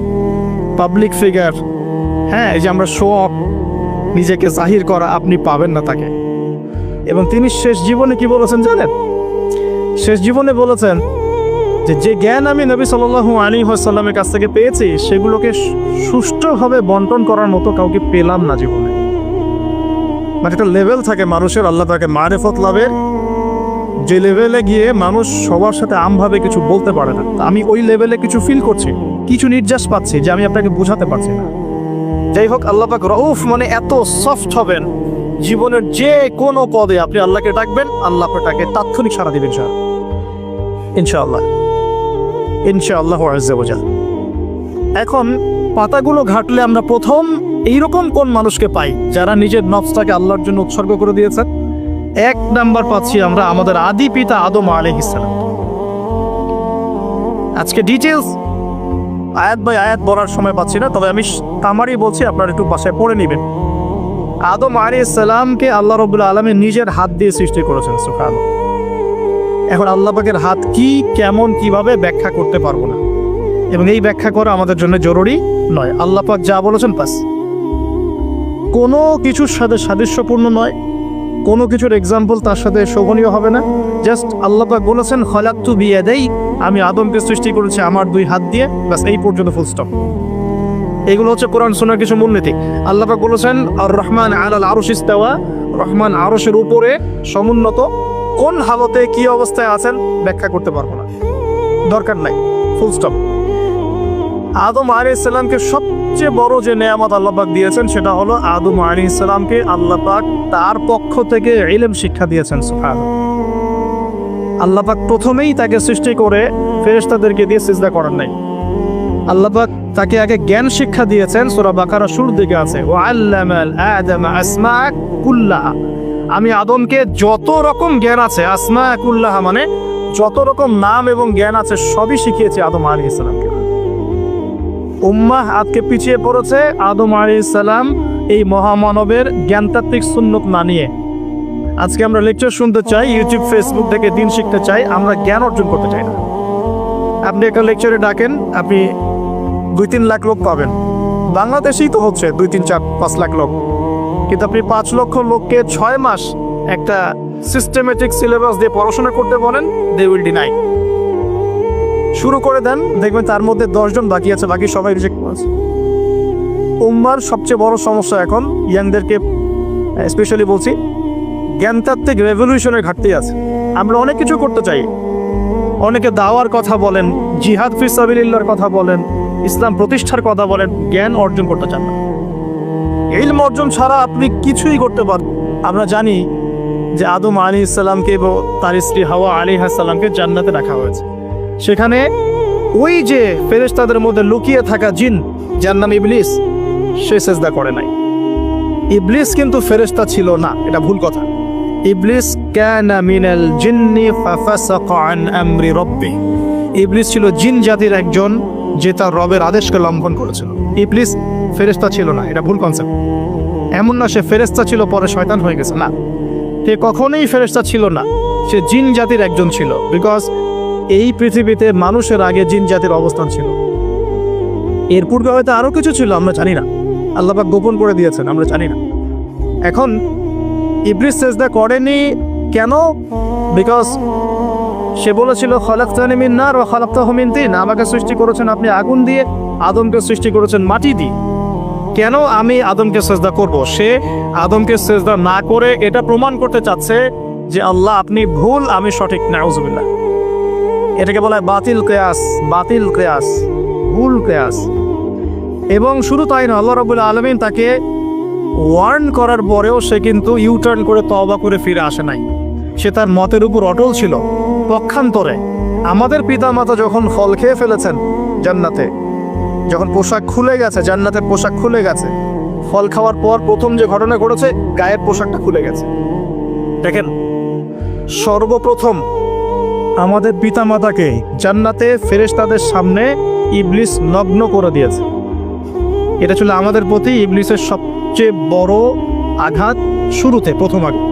পাবলিক ফিগার, হ্যাঁ, এই যে আমরা শো অফ, নিজেকে জাহির করা, আপনি পাবেন না তাকে। এবং তিনি শেষ জীবনে কি বলেছেন জানেন? শেষ জীবনে বলেছেন যে জ্ঞান আমি নবী সাল্লাল্লাহু আলাইহি ওয়াসাল্লামের কাছ থেকে পেয়েছি, সেগুলোকে সুষ্ঠুভাবে বন্টন করার মতো কাউকে পেলাম না জীবনে। মানে একটা লেভেল থাকে মানুষের, আল্লাহ তাকে মারিফত লাভের, যে লেভেলে গিয়ে মানুষ সবার সাথে আমভাবে কিছু বলতে পারে না। আমি ওই লেভেলে কিছু ফিল করছি, কিছু নির্যাস পাচ্ছি যে আমি আপনাকে বোঝাতে পারছি না। যাই হোক, আল্লাহ পাক রউফ মানে এত সফট হবেন, জীবনের যে কোনো পদে আপনি আল্লাহকে ডাকবেন, আল্লাহ আপনাকে তাৎক্ষণিক সাড়া দিবেন ইনশাআল্লাহ, ইনশাআল্লাহ আযজা ওয়া জাল। এখন পাতাগুলো ঘাটলে আমরা প্রথম এইরকম কোন মানুষকে পাই যারা নিজের নফসটাকে আল্লাহর জন্য উৎসর্গ করে দিয়েছেন? 1 নাম্বার পাচ্ছি আমরা আমাদের আদি পিতা আদম আলাইহিস সালাম। আজকে ডিটেইলস আয়াত বাই আয়াত পড়ার সময় পাচ্ছি না, তবে আমি তামারি বলছি, আপনারা একটু বাসায় পড়ে নেবেন। আদম আলাইহিস সালামকে আল্লাহ রাব্বুল আলামিন নিজের হাত দিয়ে সৃষ্টি করেছেন। সুবহানাল্লাহ, এখন আল্লাহ পাকের হাত কি, কেমন, কিভাবে ব্যাখ্যা করতে পারবো না, এবং এই ব্যাখ্যা করা আমাদের জন্য জরুরি নয়। আল্লাহ পাক যা বলেছেন বাস, কোনো কিছুর সাথে সাদৃশ্যপূর্ণ নয়, কোনো কিছুর এক্সাম্পল তার সাথে শোভনীয় হবে না। জাস্ট আল্লাহ পাক বলেছেন খলাকতু বিয়াদাই, আমি আদমকে সৃষ্টি করেছি আমার 2 হাত দিয়ে, বাস এই পর্যন্ত ফুল স্টপ। এগুলো হচ্ছে কোরআন সুন্নাহর কিছু মূলনীতি। আল্লাহ পাক বলেছেন আর রহমান আলাল আরশ ইস্তাওয়া, রহমান আরশের উপরে সমুন্নত। কোন হালতে কি অবস্থায় আছেন ব্যাখ্যা করতে পারবো না, দরকার নাই, ফুল স্টপ। আদম আলাইহিস সালামকে সবচেয়ে বড় যে নেয়ামত আল্লাহ পাক দিয়েছেন সেটা হলো আদম আলাইহিস সালামকে আল্লাহ পাক তার পক্ষ থেকে ইলম শিক্ষা দিয়েছেন। সুবহানাল্লাহ। আল্লাহ পাক প্রথমেই তাকে সৃষ্টি করে ফেরেশতাদেরকে দিয়ে সিজদা করার নাই। আল্লাহ পাক তাকে আগে জ্ঞান শিক্ষা দিয়েছেন। সূরা বাকারা শুরুর দিকে আছে ওয়া আল্লামাল আদামা আসমা কুল্লাহা, আমি আদমকে যত রকম জ্ঞান আছে, আসমা কুল্লাহা মানে যত রকম নাম এবং জ্ঞান আছে সবই শিখিয়েছে আদম আলাইহিস সালামকে। উম্মাহ আজকে পিছিয়ে পড়েছে আদম আলাইহিস সালাম এই মহামানবের জ্ঞানতাত্ত্বিক সুন্নত না নিয়ে। আজকে আমরা লেকচার শুনতে চাই, ইউটিউব ফেসবুক থেকে দিন শিখতে চাই, আমরা জ্ঞান অর্জন করতে চাই না। আপনি একটা লেকচারে ডাকেন, আপনি 2-3 লাখ লোক পাবেন, বাংলাদেশেই তো হচ্ছে 2-3-4-5 লাখ লোক, কিন্তু আপনি 5 লক্ষ লোককে 6 মাস একটা সিস্টেমেটিক সিলেবাস দিয়ে পড়াশোনা করতে বলেন, দে উইল ডিনাই। শুরু করে দেন, দেখবেন তার মধ্যে 10 জন বাকি আছে, বাকি সবাই রিজেক্ট করেছে। উম্মার সবচেয়ে বড় সমস্যা এখন, ইয়াংদেরকে স্পেশালি বলছি, জ্ঞানতাত্ত্বিক রেভলিউশনের ঘাটতি আছে। আমরা অনেক কিছু করতে চাই, অনেকে দাওয়ার কথা বলেন, জিহাদ ফি সাবিলিল্লাহর কথা বলেন, ইসলাম প্রতিষ্ঠার কথা বলেন, জ্ঞান অর্জন করতে চান না। ইলম অর্জন ছাড়া আপনি কিছুই করতে পারবেন। আমরা জানি যে আদম আলাইহিস সালামকে এবং তার স্ত্রী হাওয়া আলাইহিস সালামকে জান্নাতে রাখা হয়েছে। সেখানে ওই যে ফেরেশতাদের মধ্যে লুকিয়ে থাকা জিন যার নাম ইবলিস, সে সিজদা করে নাই। ইবলিস কিন্তু ফেরেশতা ছিল না, এটা ভুল কথা। ইবলিস কানা মিনাল জিন্নি ফাফাসাকা আন আমরি রাব্বি, ইবলিস ছিল জিন জাতির একজন যে তার রবের আদেশকে লঙ্ঘন করেছিল। ইবলিস ফেরেশতা ছিল না, এটা ভুল কনসেপ্ট। এমন না সে ফেরেশতা ছিল পরে শয়তান হয়ে গেছে, না, সে কখনোই ফেরেশতা ছিল না, সে জিন জাতির একজন ছিল। বিকজ এই পৃথিবীতে মানুষের আগে জিন জাতির অবস্থান ছিল, এর পূর্বে হয়তো আরো কিছু ছিল, আমরা জানি না, আল্লাহ পাক গোপন করে দিয়েছেন, আমরা জানি না। এখন ইবলিস সিজদা করেনি কেন? বিকজ সে বলেছিল খলাকতানি মিন নার ওয়া খলাকতাহু মিন তিন, আমাকে সৃষ্টি করেছেন আপনি আগুন দিয়ে, আদমকে সৃষ্টি করেছেন মাটি দিয়ে, কেন আমি আদমকে সিজদা করব? সে আদমকে সিজদা না করে এটা প্রমাণ করতে চাচ্ছে যে আল্লাহ আপনি ভুল, আমি সঠিক। নাউজুবিল্লাহ। এটাকে বলা হয় বাতিল কিয়াস, বাতিল কিয়াস, ভুল কিয়াস। এবং শুধু তাই না, আল্লাহ রাব্বুল আলামিন তাকে ওয়ার্ন করার পরেও সে কিন্তু ইউটার্ন করে তওবা করে ফিরে আসে নাই। সে তার মতের উপর অটল ছিল। পক্ষান্তরে আমাদের পিতামাতা যখন ফল খেয়ে ফেলেছেন জান্নাতে, যখন পোশাক খুলে গেছে, জান্নাতের পোশাক খুলে গেছে, ফল খাওয়ার পর প্রথম যে ঘটনা ঘটেছে, গায়ের পোশাকটা খুলে গেছে। দেখেন, সর্বপ্রথম আমাদের পিতামাতাকে জান্নাতে ফেরেশতাদের সামনে ইবলিস নগ্ন করে দিয়েছে। এটা ছিল আমাদের প্রতি ইবলিসের সবচেয়ে বড় আঘাত। শুরুতে, প্রথম আঘাত,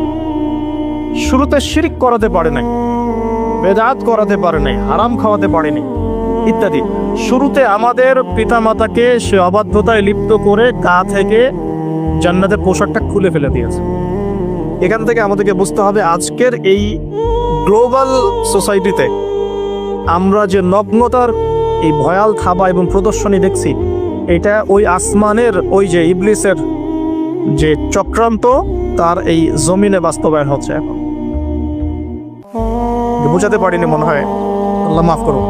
শুরুতে শিরক করাতে পারে নাই, বেদাত করাতে পারে নাই, হারাম খাওয়াতে পারেনি ইত্যাদি। শুরুতে আমাদের পিতামাতাকে সে অবাধ্যতায় লিপ্ত করে গা থেকে জান্নাতের পোশাকটা খুলে ফেলে দিয়েছে। এখান থেকে আমাদেরকে বুঝতে হবে আজকের এই গ্লোবাল সোসাইটিতে আমরা যে নগ্নতার এই ভয়াল থাবা এবং প্রদর্শনী দেখছি, এটা ওই আসমানের ওই যে ইবলিসের যে চক্রান্ত, তার এই জমিনে বাস্তবায়ন হচ্ছে। এখন বুঝাতে পারিনি মনে হয়, আল্লাহ মাফ করুন।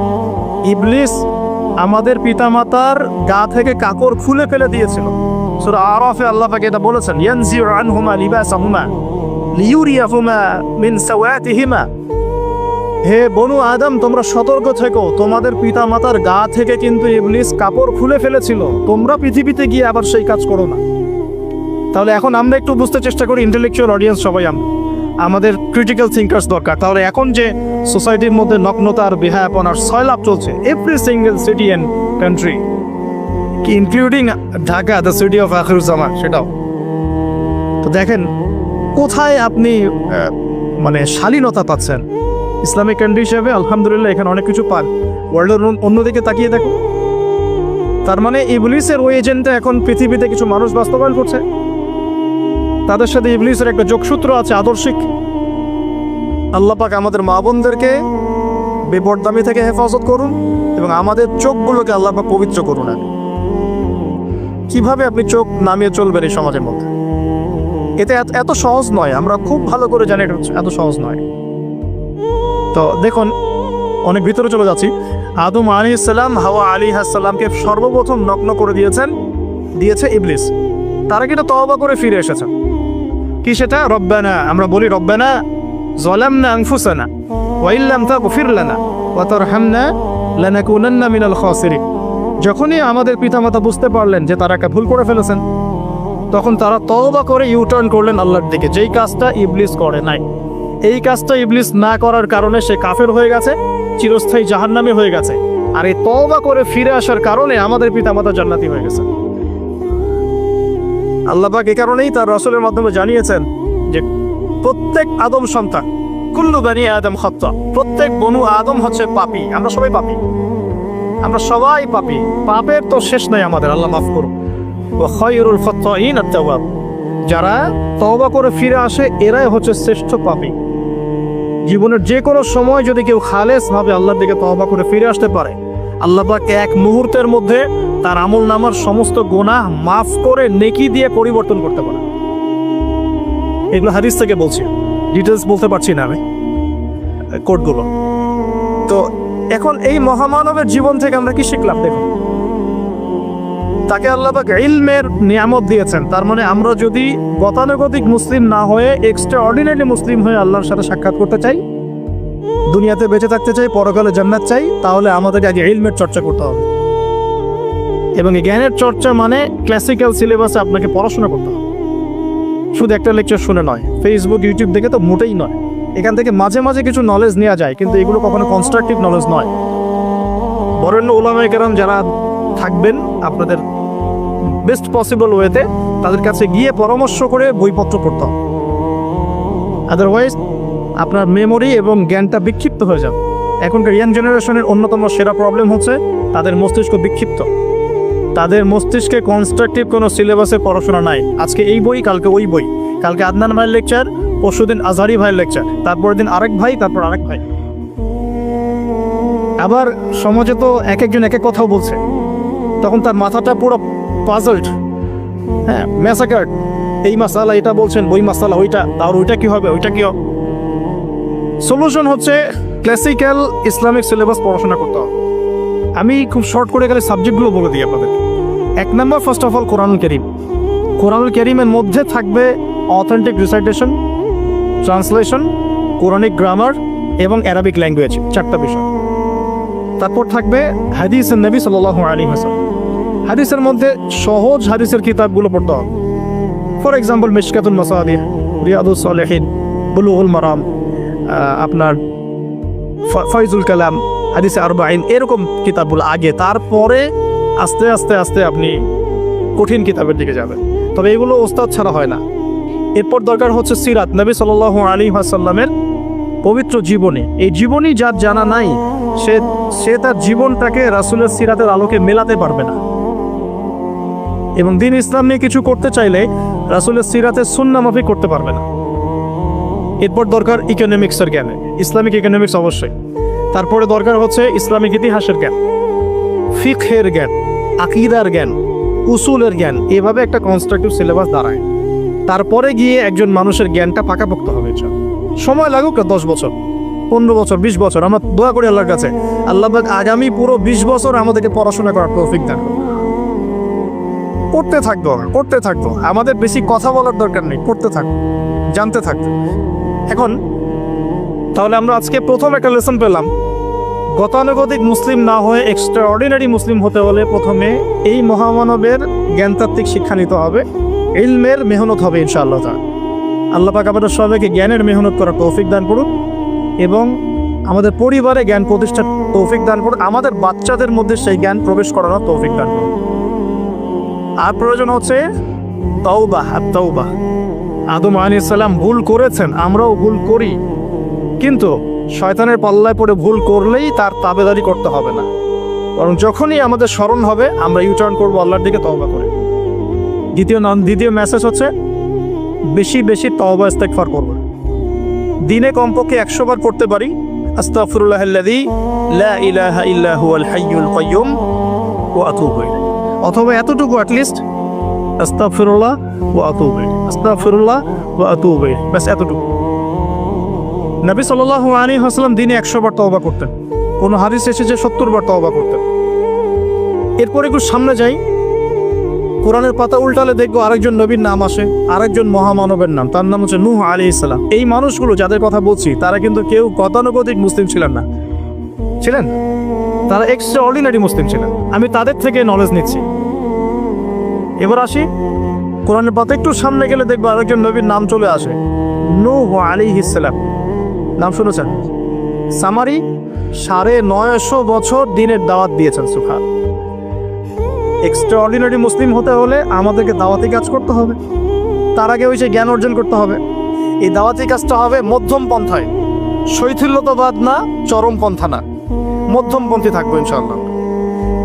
ইবলিস আমাদের পিতামাতার গা থেকে কাপড় খুলে ফেলে দিয়েছিল। সূরা আরাফে আল্লাহ পাক এটা বলেছেন, ইয়ানজিউ আনহুমা লিবাসাহুমা লিউরিয়াহুমা মিন সাওয়াতিহিমা। হে বনু আদম, তোমরা সতর্ক থেকো, তোমাদের পিতামাতার গা থেকে কিন্তু ইবলিস কাপড় খুলে ফেলেছিল, তোমরা পৃথিবীতে গিয়ে আবার সেই কাজ করো না। তাহলে এখন আমরা একটু বুঝতে চেষ্টা করি, ইন্টেলেকচুয়াল অডিয়েন্স সবাই আমাদের ক্রিটিক্যাল থিঙ্কার্স দরকার। তাহলে এখন যে সোসাইটির মধ্যে নগ্নতার, বেহায়াপনার সয়লাভ চলছে, every single city and country, including Dhaka, the city of Akhiruzzaman, সেটাও তো দেখেন কোথায় আপনি মানে শালীনতা পাচ্ছেন, ইসলামিক কান্ট্রি হিসেবে আলহামদুলিল্লাহ এখানে অনেক কিছু পান। ওয়ার্ল্ডের অন্যদিকে তাকিয়ে দেখো, তার মানে ইবলিসের ওই এজেন্টটা এখন পৃথিবীতে কিছু মানুষ বাস্তবায়ন করছে। তাদের সাথে ইবলিসের একটা যোগসূত্র আছে আদর্শিক। আল্লাহ পাক আমাদের মা বোনদেরকে বেপরদামি থেকে হেফাজত করুন এবং আমাদের চোখগুলোকে আল্লাহ পাক পবিত্র করুন। কিভাবে আপনি চোখ নামিয়ে চলবেন এই সমাজের মধ্যে, এতে এত সহজ নয়। আমরা খুব ভালো করে জানি এটা এত সহজ নয়। তো দেখুন, অনেক ভিতরে চলে যাচ্ছি। আদম আলাইহিস সালাম হাওয়া আলাইহিস সালামকে সর্বপ্রথম নগ্ন করে দিয়েছে ইবলিস। তারা কিন্তু তওবা করে ফিরে এসেছে। কি সেটা? রব্বানা, আমরা বলি রব্বানা যালামনা আনফুসানা ওয়া ইল্লাম তাগফির লানা ওয়া তারহামনা লানাকুনান্না মিনাল খাসিরিন। যখনই আমাদের পিতামাতা বুঝতে পারলেন যে তারা একটা ভুল করে ফেলেছেন, তখন তারা তওবা করে ইউটার্ন করলেন আল্লাহর দিকে, যেই কাজটা ইবলিস করে নাই। এই কাজটা ইবলিস না করার কারণে সে কাফের হয়ে গেছে, চিরস্থায়ী জাহান্নামী হয়ে গেছে। আর এই তওবা করে ফিরে আসার কারণে আমাদের পিতামাতা জান্নাতি হয়ে গেছে। আল্লাহ পাক এই কারণেই তার রাসূলের মাধ্যমে জানিয়েছেন যে প্রত্যেক আদম সন্তান, কুল্লু বানি আদম খাত্তা, প্রত্যেক বনু আদম হচ্ছে পাপী। আমরা সবাই পাপী, আমরা সবাই পাপী। পাপের তো শেষ নাই আমাদের, আল্লাহ মাফ করুন। ওয়া খায়রুল ফাত্তাইন আত-তাওয়াব, যারা তওবা করে ফিরে আসে এরাই হচ্ছে শ্রেষ্ঠ পাপী। জীবনের যে কোনো সময় যদি কেউ খালেস ভাবে আল্লাহর দিকে তওবা করে ফিরে আসতে পারে, আল্লাহ পাক এক মুহূর্তের মধ্যে তার আমল নামার সমস্ত গুনাহ মাফ করে নেকি দিয়ে পরিবর্তন করতে পারে। এগুলো হাদিস থেকে বলছি, ডিটেলস বলতে পারছি না আমি, কোডগুলো। তো এখন এই মহামানবের জীবন থেকে আমরা কি শিখলাম? দেখুন, তাকে আল্লাহ পাক ইলমের নিয়ামত দিয়েছেন। তার মানে আমরা যদি গতানুগতিক মুসলিম না হয়ে এক্সট্রা অর্ডিনারি মুসলিম হয়ে আল্লাহর সাথে সাক্ষাৎ করতে চাই, দুনিয়াতে বেঁচে থাকতে চাই, পরকালে জান্নাত চাই, তাহলে আমাদেরকে আগে ইলমের চর্চা করতে হবে। এবং এই জ্ঞানের চর্চা মানে ক্লাসিক্যাল সিলেবাসে আপনাকে পড়াশোনা করতে হবে। শুধু একটা লেকচার শুনে নয়, ফেসবুক ইউটিউব দেখে তো মোটেই নয়। এখান থেকে মাঝে মাঝে কিছু নলেজ নেওয়া যায়, কিন্তু এগুলো কখনো কনস্ট্রাকটিভ নলেজ নয়। বরেণ্য উলামায়ে কেরাম যারা থাকবেন আপনাদের বেস্ট পসিবল ওয়েতে, তাদের কাছে গিয়ে পরামর্শ করে বইপত্র পড়তে হবে। আদারওয়াইজ আপনার মেমোরি এবং জ্ঞানটা বিক্ষিপ্ত হয়ে যাবে। এখনকার ইয়াং জেনারেশনের অন্যতম সেরা প্রবলেম হচ্ছে তাদের মস্তিষ্ক বিক্ষিপ্ত। তাদের মস্তিষ্কে কনস্ট্রাকটিভ কোনো সিলেবাসে পড়াশোনা নাই। আজকে এই বই, কালকে ওই বই, কালকে আদনান ভাইয়ের লেকচার, পরশুদিন আজহারি ভাইয়ের লেকচার, তারপরের দিন আরেক ভাই, তারপর আরেক ভাই। আবার সমাজে তো এক একজন এক এক কথাও বলছে, তখন তার মাথাটা পুরো পাজলড, হ্যাঁ, ম্যাসাকার্ড। এই মাসালা এটা বলছেন, ওই মাসালা ওইটা, আর ওইটা কি হবে, ওইটা কি হবে। সলিউশন হচ্ছে ক্লাসিক্যাল ইসলামিক সিলেবাস পড়াশোনা করতে হবে। আমি খুব শর্ট করে গেলে সাবজেক্টগুলো বলে দিই আপনাদের। 1 নম্বর, ফার্স্ট অফ অল কোরআনুল কারীম। কোরআনুল কারীমের মধ্যে থাকবে authentic recitation, translation, Quranic grammar এবং অ্যারাবিক ল্যাঙ্গুয়েজ, 4টা বিষয়। তারপর থাকবে হাদিসের নবী সাল্লাল্লাহু আলাইহি ওয়াসাল্লাম। হাদিসের মধ্যে সহজ হাদিসের কিতাবগুলো পড়তে হবে। ফর এক্সাম্পল মিশকাতুল মাসাবিহ, রিয়াদুস সালিহিন, বুলুগুল মারাম, আপনার ফয়জুল কালাম, হাদিসে আরবাইন, এরকম কিতাবগুলো আগে, তারপরে আস্তে আস্তে আস্তে আপনি কঠিন কিতাবের দিকে যাবেন। তবে এগুলো ওস্তাদ ছাড়া হয় না। এরপর দরকার হচ্ছে সিরাত, নবী সাল্লাল্লাহু আলাইহি ওয়াসাল্লামের পবিত্র জীবনী। এই জীবনী যার জানা নাই, সে তার জীবনটাকে রাসূলের সিরাতের আলোকে মেলাতে পারবে না। এবং দিন ইসলাম নিয়ে কিছু করতে চাইলে রাসূলের সিরাতের সুন্নাহ মাফিক করতে পারবে না। এরপর দরকার ইকোনমিক্সের জ্ঞান, ইসলামিক ইকোনমিক্স অবশ্যই। তারপরে দরকার হচ্ছে ইসলামিক ইতিহাসের জ্ঞান, ফিকহের জ্ঞান, আকীদার জ্ঞান, উসুলের জ্ঞান। এভাবে একটা কনস্ট্রাকটিভ সিলেবাস দাঁড়ায়। তারপরে গিয়ে একজন মানুষের জ্ঞানটা পাকাপোক্ত হবে। সময় লাগুক 10 বছর, 15 বছর, 20 বছর। আমরা দোয়া করি আল্লাহর কাছে, আল্লাহ পাক আগামী পুরো 20 বছর আমাদেরকে পড়াশোনা করার তৌফিক দান করুন। পড়তে থাকবো। আমাদের বেশি কথা বলার দরকার নেই, পড়তে থাকবো, জানতে থাকবো। এখন তাহলে আমরা আজকে প্রথম একটা লেসন পেলাম, গতানুগতিক মুসলিম না হয়ে এক্সট্রা অর্ডিনারি মুসলিম হতে হলে প্রথমে এই মহামানবের জ্ঞানতাত্ত্বিক শিক্ষা নিতে হবে, ইলমের মেহনত হবে ইনশাআল্লাহ তাআলা। আল্লাহ পাক আমাদের সবাইকে জ্ঞানের মেহনত করার তৌফিক দান করুন এবং আমাদের পরিবারে জ্ঞান প্রতিষ্ঠার তৌফিক দান করুন, আমাদের বাচ্চাদের মধ্যে সেই জ্ঞান প্রবেশ করানোর তৌফিক দান করুন। আর প্রয়োজন হচ্ছে তাওবা। আদম আলাইহিস সালাম ভুল করেছেন, আমরাও ভুল করি, কিন্তু শয়তানের পাল্লায় পড়ে ভুল করলেই তার তাবেদারি করতে হবে না, বরং যখনই আমাদের স্মরণ হবে আমরা ইউটার্ন করবো আল্লাহর দিকে তওবা করে। দ্বিতীয় মেসেজ হচ্ছে বেশি বেশি তওবা ইস্তেগফার করব। দিনে কমপক্ষে 100 বার পড়তে পারি আস্তাগফিরুল্লাহাল্লাযী লা ইলাহা ইল্লা হুয়াল হাইয়ুল কাইয়্যুম ওয়া আতুবু ইলাইহি, অথবা এতটুকু অ্যাটলিস্ট আস্তাগফিরুল্লাহ ওয়া আতুবু ইলাইহি, আস্তাগফিরুল্লাহ ওয়া আতুবু ইলাইহি, বাস এতটুকু। নবী সাল্লাল্লাহু আলাইহি ওয়াসাল্লাম দিনে 100 বার তওবা করতেন, কোন হাদিস এসেছে 70 বার তওবা করতেন। এরপর একটু সামনে যাই, কোরআনের পাতা উল্টালে দেখবো আরেকজন নবীর নাম আসে, আরেকজন মহামানবের নাম, তার নাম হচ্ছে নূহ আলাইহিস সালাম। এই মানুষগুলো যাদের কথা বলছি তারা কিন্তু কেউ গতানুগতিক মুসলিম ছিলেন না, ছিলেন তারা এক্সট্রা অর্ডিনারি মুসলিম ছিলেন। আমি তাদের থেকে নলেজ নিচ্ছি। এবার আসি কোরআনের পাতা একটু সামনে গেলে দেখবো আরেকজন নবীর নাম চলে আসে, নূহ আলাইহিস সালাম। নাম শুনেছেন? সামারি 950 বছর দিনের দাওয়াত দিয়েছেন। সুবহান। এক্সট্রা অর্ডিনারি মুসলিম হতে হলে আমাদেরকে দাওয়াতি কাজ করতে হবে, তার আগে ওই যে জ্ঞান অর্জন করতে হবে। এই দাওয়াতি কাজটা হবে মধ্যম পন্থায়, শৈথিল্যতাবাদ না, চরমপন্থা না, মধ্যমপন্থী থাকবো ইনশাআল্লাহ।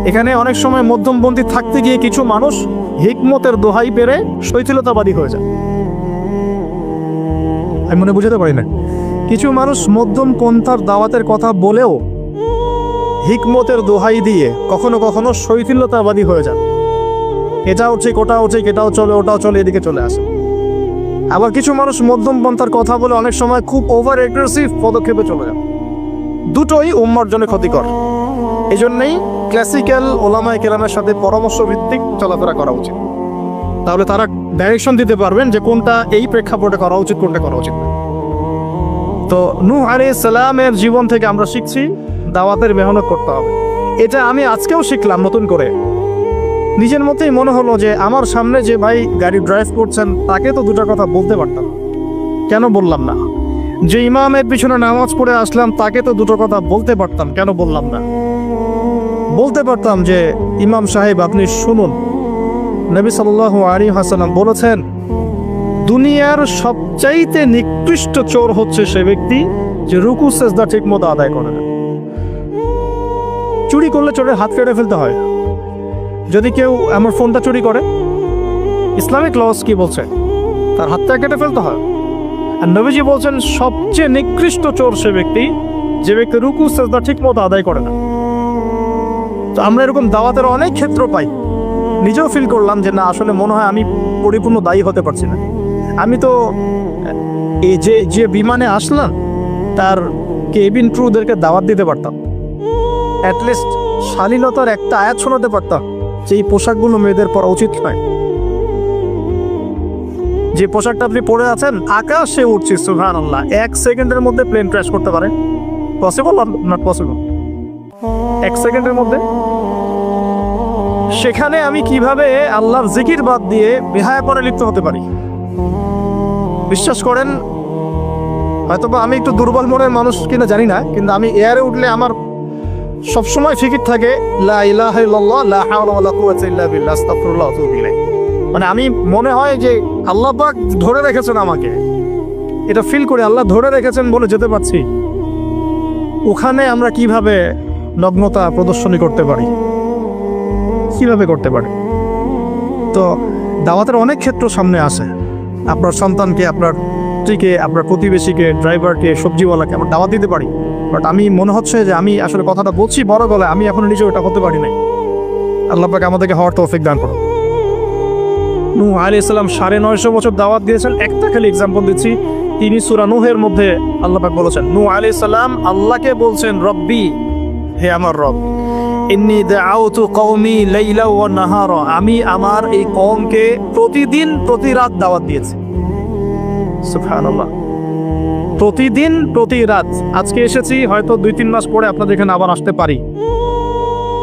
এখানে অনেক সময় মধ্যমপন্থী থাকতে গিয়ে কিছু মানুষ হিকমতের দোহাই পেরে শৈথিলতাবাদী হয়ে যায়। আমি মনে বুঝাতে পারি না, কিছু মানুষ মধ্যম পন্থার দাওয়াতের কথা বলেও হিকমতের দোহাই দিয়ে কখনো কখনো শৈথিল্যতাবাদী হয়ে যান। এটাও ঠিক, ওটাও ঠিক, এটাও চলে, ওটাও চলে, এদিকে চলে আসে। আবার কিছু মানুষ মধ্যম পন্থার কথা বলে অনেক সময় খুব ওভার এগ্রেসিভ পদক্ষেপে চলে যান। দুটোই উম্মার জন্য ক্ষতিকর। এই জন্যই ক্লাসিক্যাল ওলামায়ে কেরামের সাথে পরামর্শ ভিত্তিক চলাফেরা করা উচিত, তাহলে তারা ডাইরেকশন দিতে পারবেন যে কোনটা এই প্রেক্ষাপটে করা উচিত, কোনটা করা উচিত না। তো নূহ আলাইহিস সালামের জীবন থেকে আমরা শিখছি দাওয়াতের মেহনত করতে হবে। এটা আমি আজকেও শিখলাম নতুন করে। নিজের মতেই মনে হলো যে আমার সামনে যে ভাই গাড়ি ড্রাইভ করছেন তাকে তো দুটো কথা বলতে পারতাম, কেন বললাম না? যে ইমামের পিছনে নামাজ পড়ে আসলাম তাকে তো দুটো কথা বলতে পারতাম, কেন বললাম না? বলতে পারতাম যে ইমাম সাহেব আপনি শুনুন, নবী সাল্লাল্লাহু আলাইহি ওয়াসাল্লাম বলেছেন দুনিয়ার সবচাইতে নিকৃষ্ট চোর হচ্ছে সে ব্যক্তি যে রুকু সেজদা ঠিক মতো আদায় করে না। চুরি করলে চোরের হাত কেটে ফেলতে হয়। যদি কেউ আমার ফোনটা চুরি করে, ইসলামিক লস কি বলছে? তার হাতটা কেটে ফেলতে হয়। আর নবীজি বলছেন সবচেয়ে নিকৃষ্ট চোর সে ব্যক্তি যে ব্যক্তি রুকু সেজদা ঠিক মতো আদায় করে না। তো আমরা এরকম দাওয়াতের অনেক ক্ষেত্র পাই। নিজেও ফিল করলাম যে না, আসলে মনে হয় আমি পরিপূর্ণ দায়ী হতে পারছি না। আমি তো এই যে বিমানে আসলাম তার কেবিন ক্রুদেরকে দাওয়াত দিতে পারতাম, অ্যাটলিস্ট শালীনতার একটা আয়াত শোনাতে পারতাম যে এই পোশাকগুলো মেয়েদের পরা উচিত নয়। যে পোশাকটা আপনি পরে আছেন আকাশে উঠছে, সুবহানাল্লাহ, 1 সেকেন্ডের মধ্যে প্লেন ক্র্যাশ করতে পারে। পসিবল? Not possible. 1 সেকেন্ডের মধ্যে। সেখানে আমি কিভাবে আল্লাহর জিকির বাদ দিয়ে বেহায়াপনে লিপ্ত হতে পারি? বিশ্বাস করেন, হয়তোবা আমি একটু দুর্বল মনের মানুষ কিনা জানি না, কিন্তু আমি এয়ারে উঠলে আমার সবসময় ফিকির থাকে লা ইলাহা ইল্লাল্লাহ লা হাওলা ওয়ালা কুওয়াতা ইল্লা বিল্লাহ আস্তাগফিরুল্লাহ ওয়া আতুবু ইলাইহি। মানে আমি মনে হয় যে আল্লাহ পাক ধরে রেখেছেন আমাকে, এটা ফিল করে আল্লাহ ধরে রেখেছেন বলে যেতে পারছি। ওখানে আমরা কিভাবে নগ্নতা প্রদর্শনী করতে পারি, কিভাবে করতে পারি? তো দাওয়াতের অনেক ক্ষেত্র সামনে আসে। আপনার সন্তানকে, আপনার স্ত্রীকে, আপনার প্রতিবেশীকে, ড্রাইভারকে, সবজিওয়ালাকে আমরা দাওয়াত দিতে পারি। বাট আমি মনে হচ্ছে যে আমি আসলে কথাটা বলছি বড় গলায়, আমি এখন নিজে ওটা হতে পারি নাই। আল্লাহ পাক আমাদেরকে হওয়ার তৌফিক দান করুন। নূহ আলাইহিস সালাম 950 বছর দাওয়াত দিয়েছেন। একটা খালি এক্সাম্পল দিচ্ছি, তিনি সূরা নূহের মধ্যে আল্লাহ পাক বলেছেন, নূহ আলাইহিস সালাম আল্লাহকে বলছেন রব্বি, হে আমার রব, ইন্নী দাআউতু কওমি লাইলা ওয়া নাহারা, আমি আমার এই কওমকে প্রতিদিন প্রতি রাত দাওয়াত দিয়েছি। সুবহানাল্লাহ, প্রতিদিন প্রতি রাত। আজকে এসেছি, হয়তো 2-3 মাস পরে আপনাদের এখানে আবার আসতে পারি।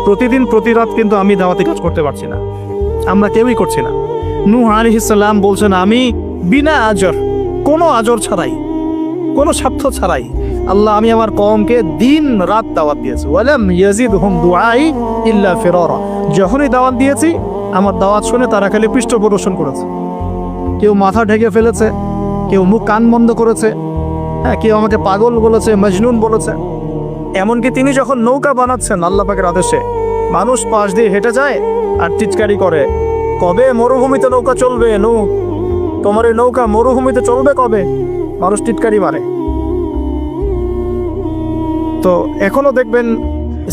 প্রতিদিন প্রতি রাত কিন্তু আমি দাওয়াতি কাজ করতে পারছি না, আমরা কেউই করছি না। নূহ আলাইহিস সালাম বলছেন আমি বিনা আজর, কোনো আজর ছাড়াই, কোনো স্বার্থ ছাড়াই আল্লাহ আমি আমার কওমকে দিন রাত দাওয়াত দিয়েছি। ওয়ালাম ইয়াজিদহুম দুআই ইল্লা ফিরারা, যখনই দাওয়াত দিয়েছি আমার দাওয়াত শুনে তারা খালি পৃষ্ঠ প্রদর্শন করেছে। কেউ মাথা ঢেকে ফেলেছে, কেউ মুখ কান বন্ধ করেছে, হ্যাঁ, কেউ আমাকে পাগল বলেছে, মজনুন বলেছে। এমনকি তিনি যখন নৌকা বানাচ্ছেন আল্লাহ পাকের আদেশে, মানুষ পাশ দিয়ে হেঁটে যায় আর টিচকারি করে, কবে মরুভূমিতে নৌকা চলবে? তোমার এই নৌকা মরুভূমিতে চলবে কবে? মানুষ টিটকারি মারে। তো এখনো দেখবেন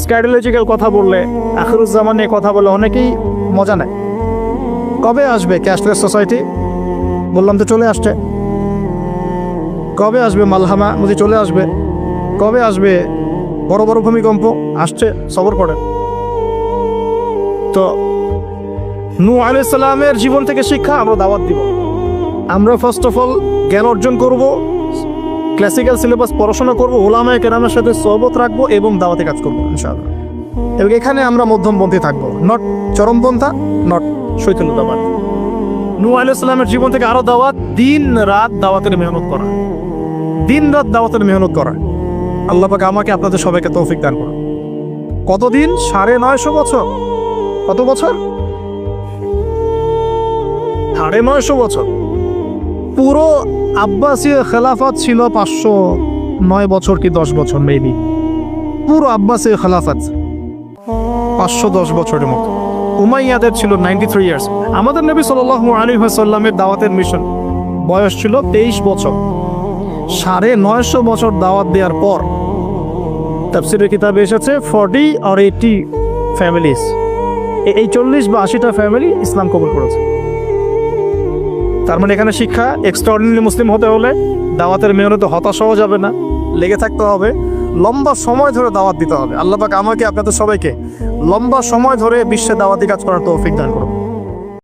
স্ক্যাটোলজিক্যাল কথা বললে, আখিরুজ্জামান নিয়ে কথা বলে অনেকেই মজা নেয়। কবে আসবে ক্যাশলেস সোসাইটি? বললাম তো চলে আসছে। কবে আসবে মালহামা? বুঝি চলে আসবে। কবে আসবে বড় বড় ভূমিকম্প? আসছে, সবর করেন। তো নূহ আলাইহিস সালামের জীবন থেকে শিক্ষা আমরা দাওয়াত দিব। আমরা ফার্স্ট অফ অল জ্ঞান অর্জন করব, ক্লাসিক্যাল সিলেবাস পড়াশোনা করব, ওলামায়ে কেরামের সাথে সোহবত রাখবো এবং দাওয়াতে কাজ করবো ইনশাআল্লাহ। এবং এখানে আমরা মধ্যমপন্থী থাকবো, নট চরমপন্থা, নট শৈথিল্যতাবাদ। নূহ আলাইহিস সালামের জীবন থেকে আরো দাওয়াত, দিন রাত দাওয়াতের মেহনত করা, দিন রাত দাওয়াতের মেহনত করা। আল্লাহ পাক আমাকে আপনাদের সবাইকে তৌফিক দান করুন। কতদিন? 950 বছর। কত বছর? 950 বছর। পুরো আব্বাসীয় খেলাফত ছিল 509 বছর কি 10 বছর মেবি। পুরো আব্বাসীয় খেলাফত 510 বছরের মতো। উমাইয়াদের ছিল 93 ইয়ার্স। আমাদের নবী সাল্লাল্লাহু আলাইহি ওয়াসাল্লামের দাওয়াতের মিশন বয়স ছিল 23 বছর। 950 বছর দাওয়াত দেওয়ার পর তাফসীরের কিতাবে এসেছে 40 or 80 ফ্যামিলিজ, এই 40 বা 80টা ফ্যামিলি ইসলাম কবুল করেছে। তার মানে এখানে শিক্ষা, এক্সট্রাঅর্ডিনারি মুসলিম হতে হলে দাওয়াতের মেহনতে হতাশ হওয়া যাবে না, লেগে থাকতে হবে, লম্বা সময় ধরে দাওয়াত দিতে হবে। আল্লাহ পাক আমাকে আপনাদের সবাইকে লম্বা সময় ধরে বিশ্বে দাওয়াতি কাজ করার তৌফিক দান করুন।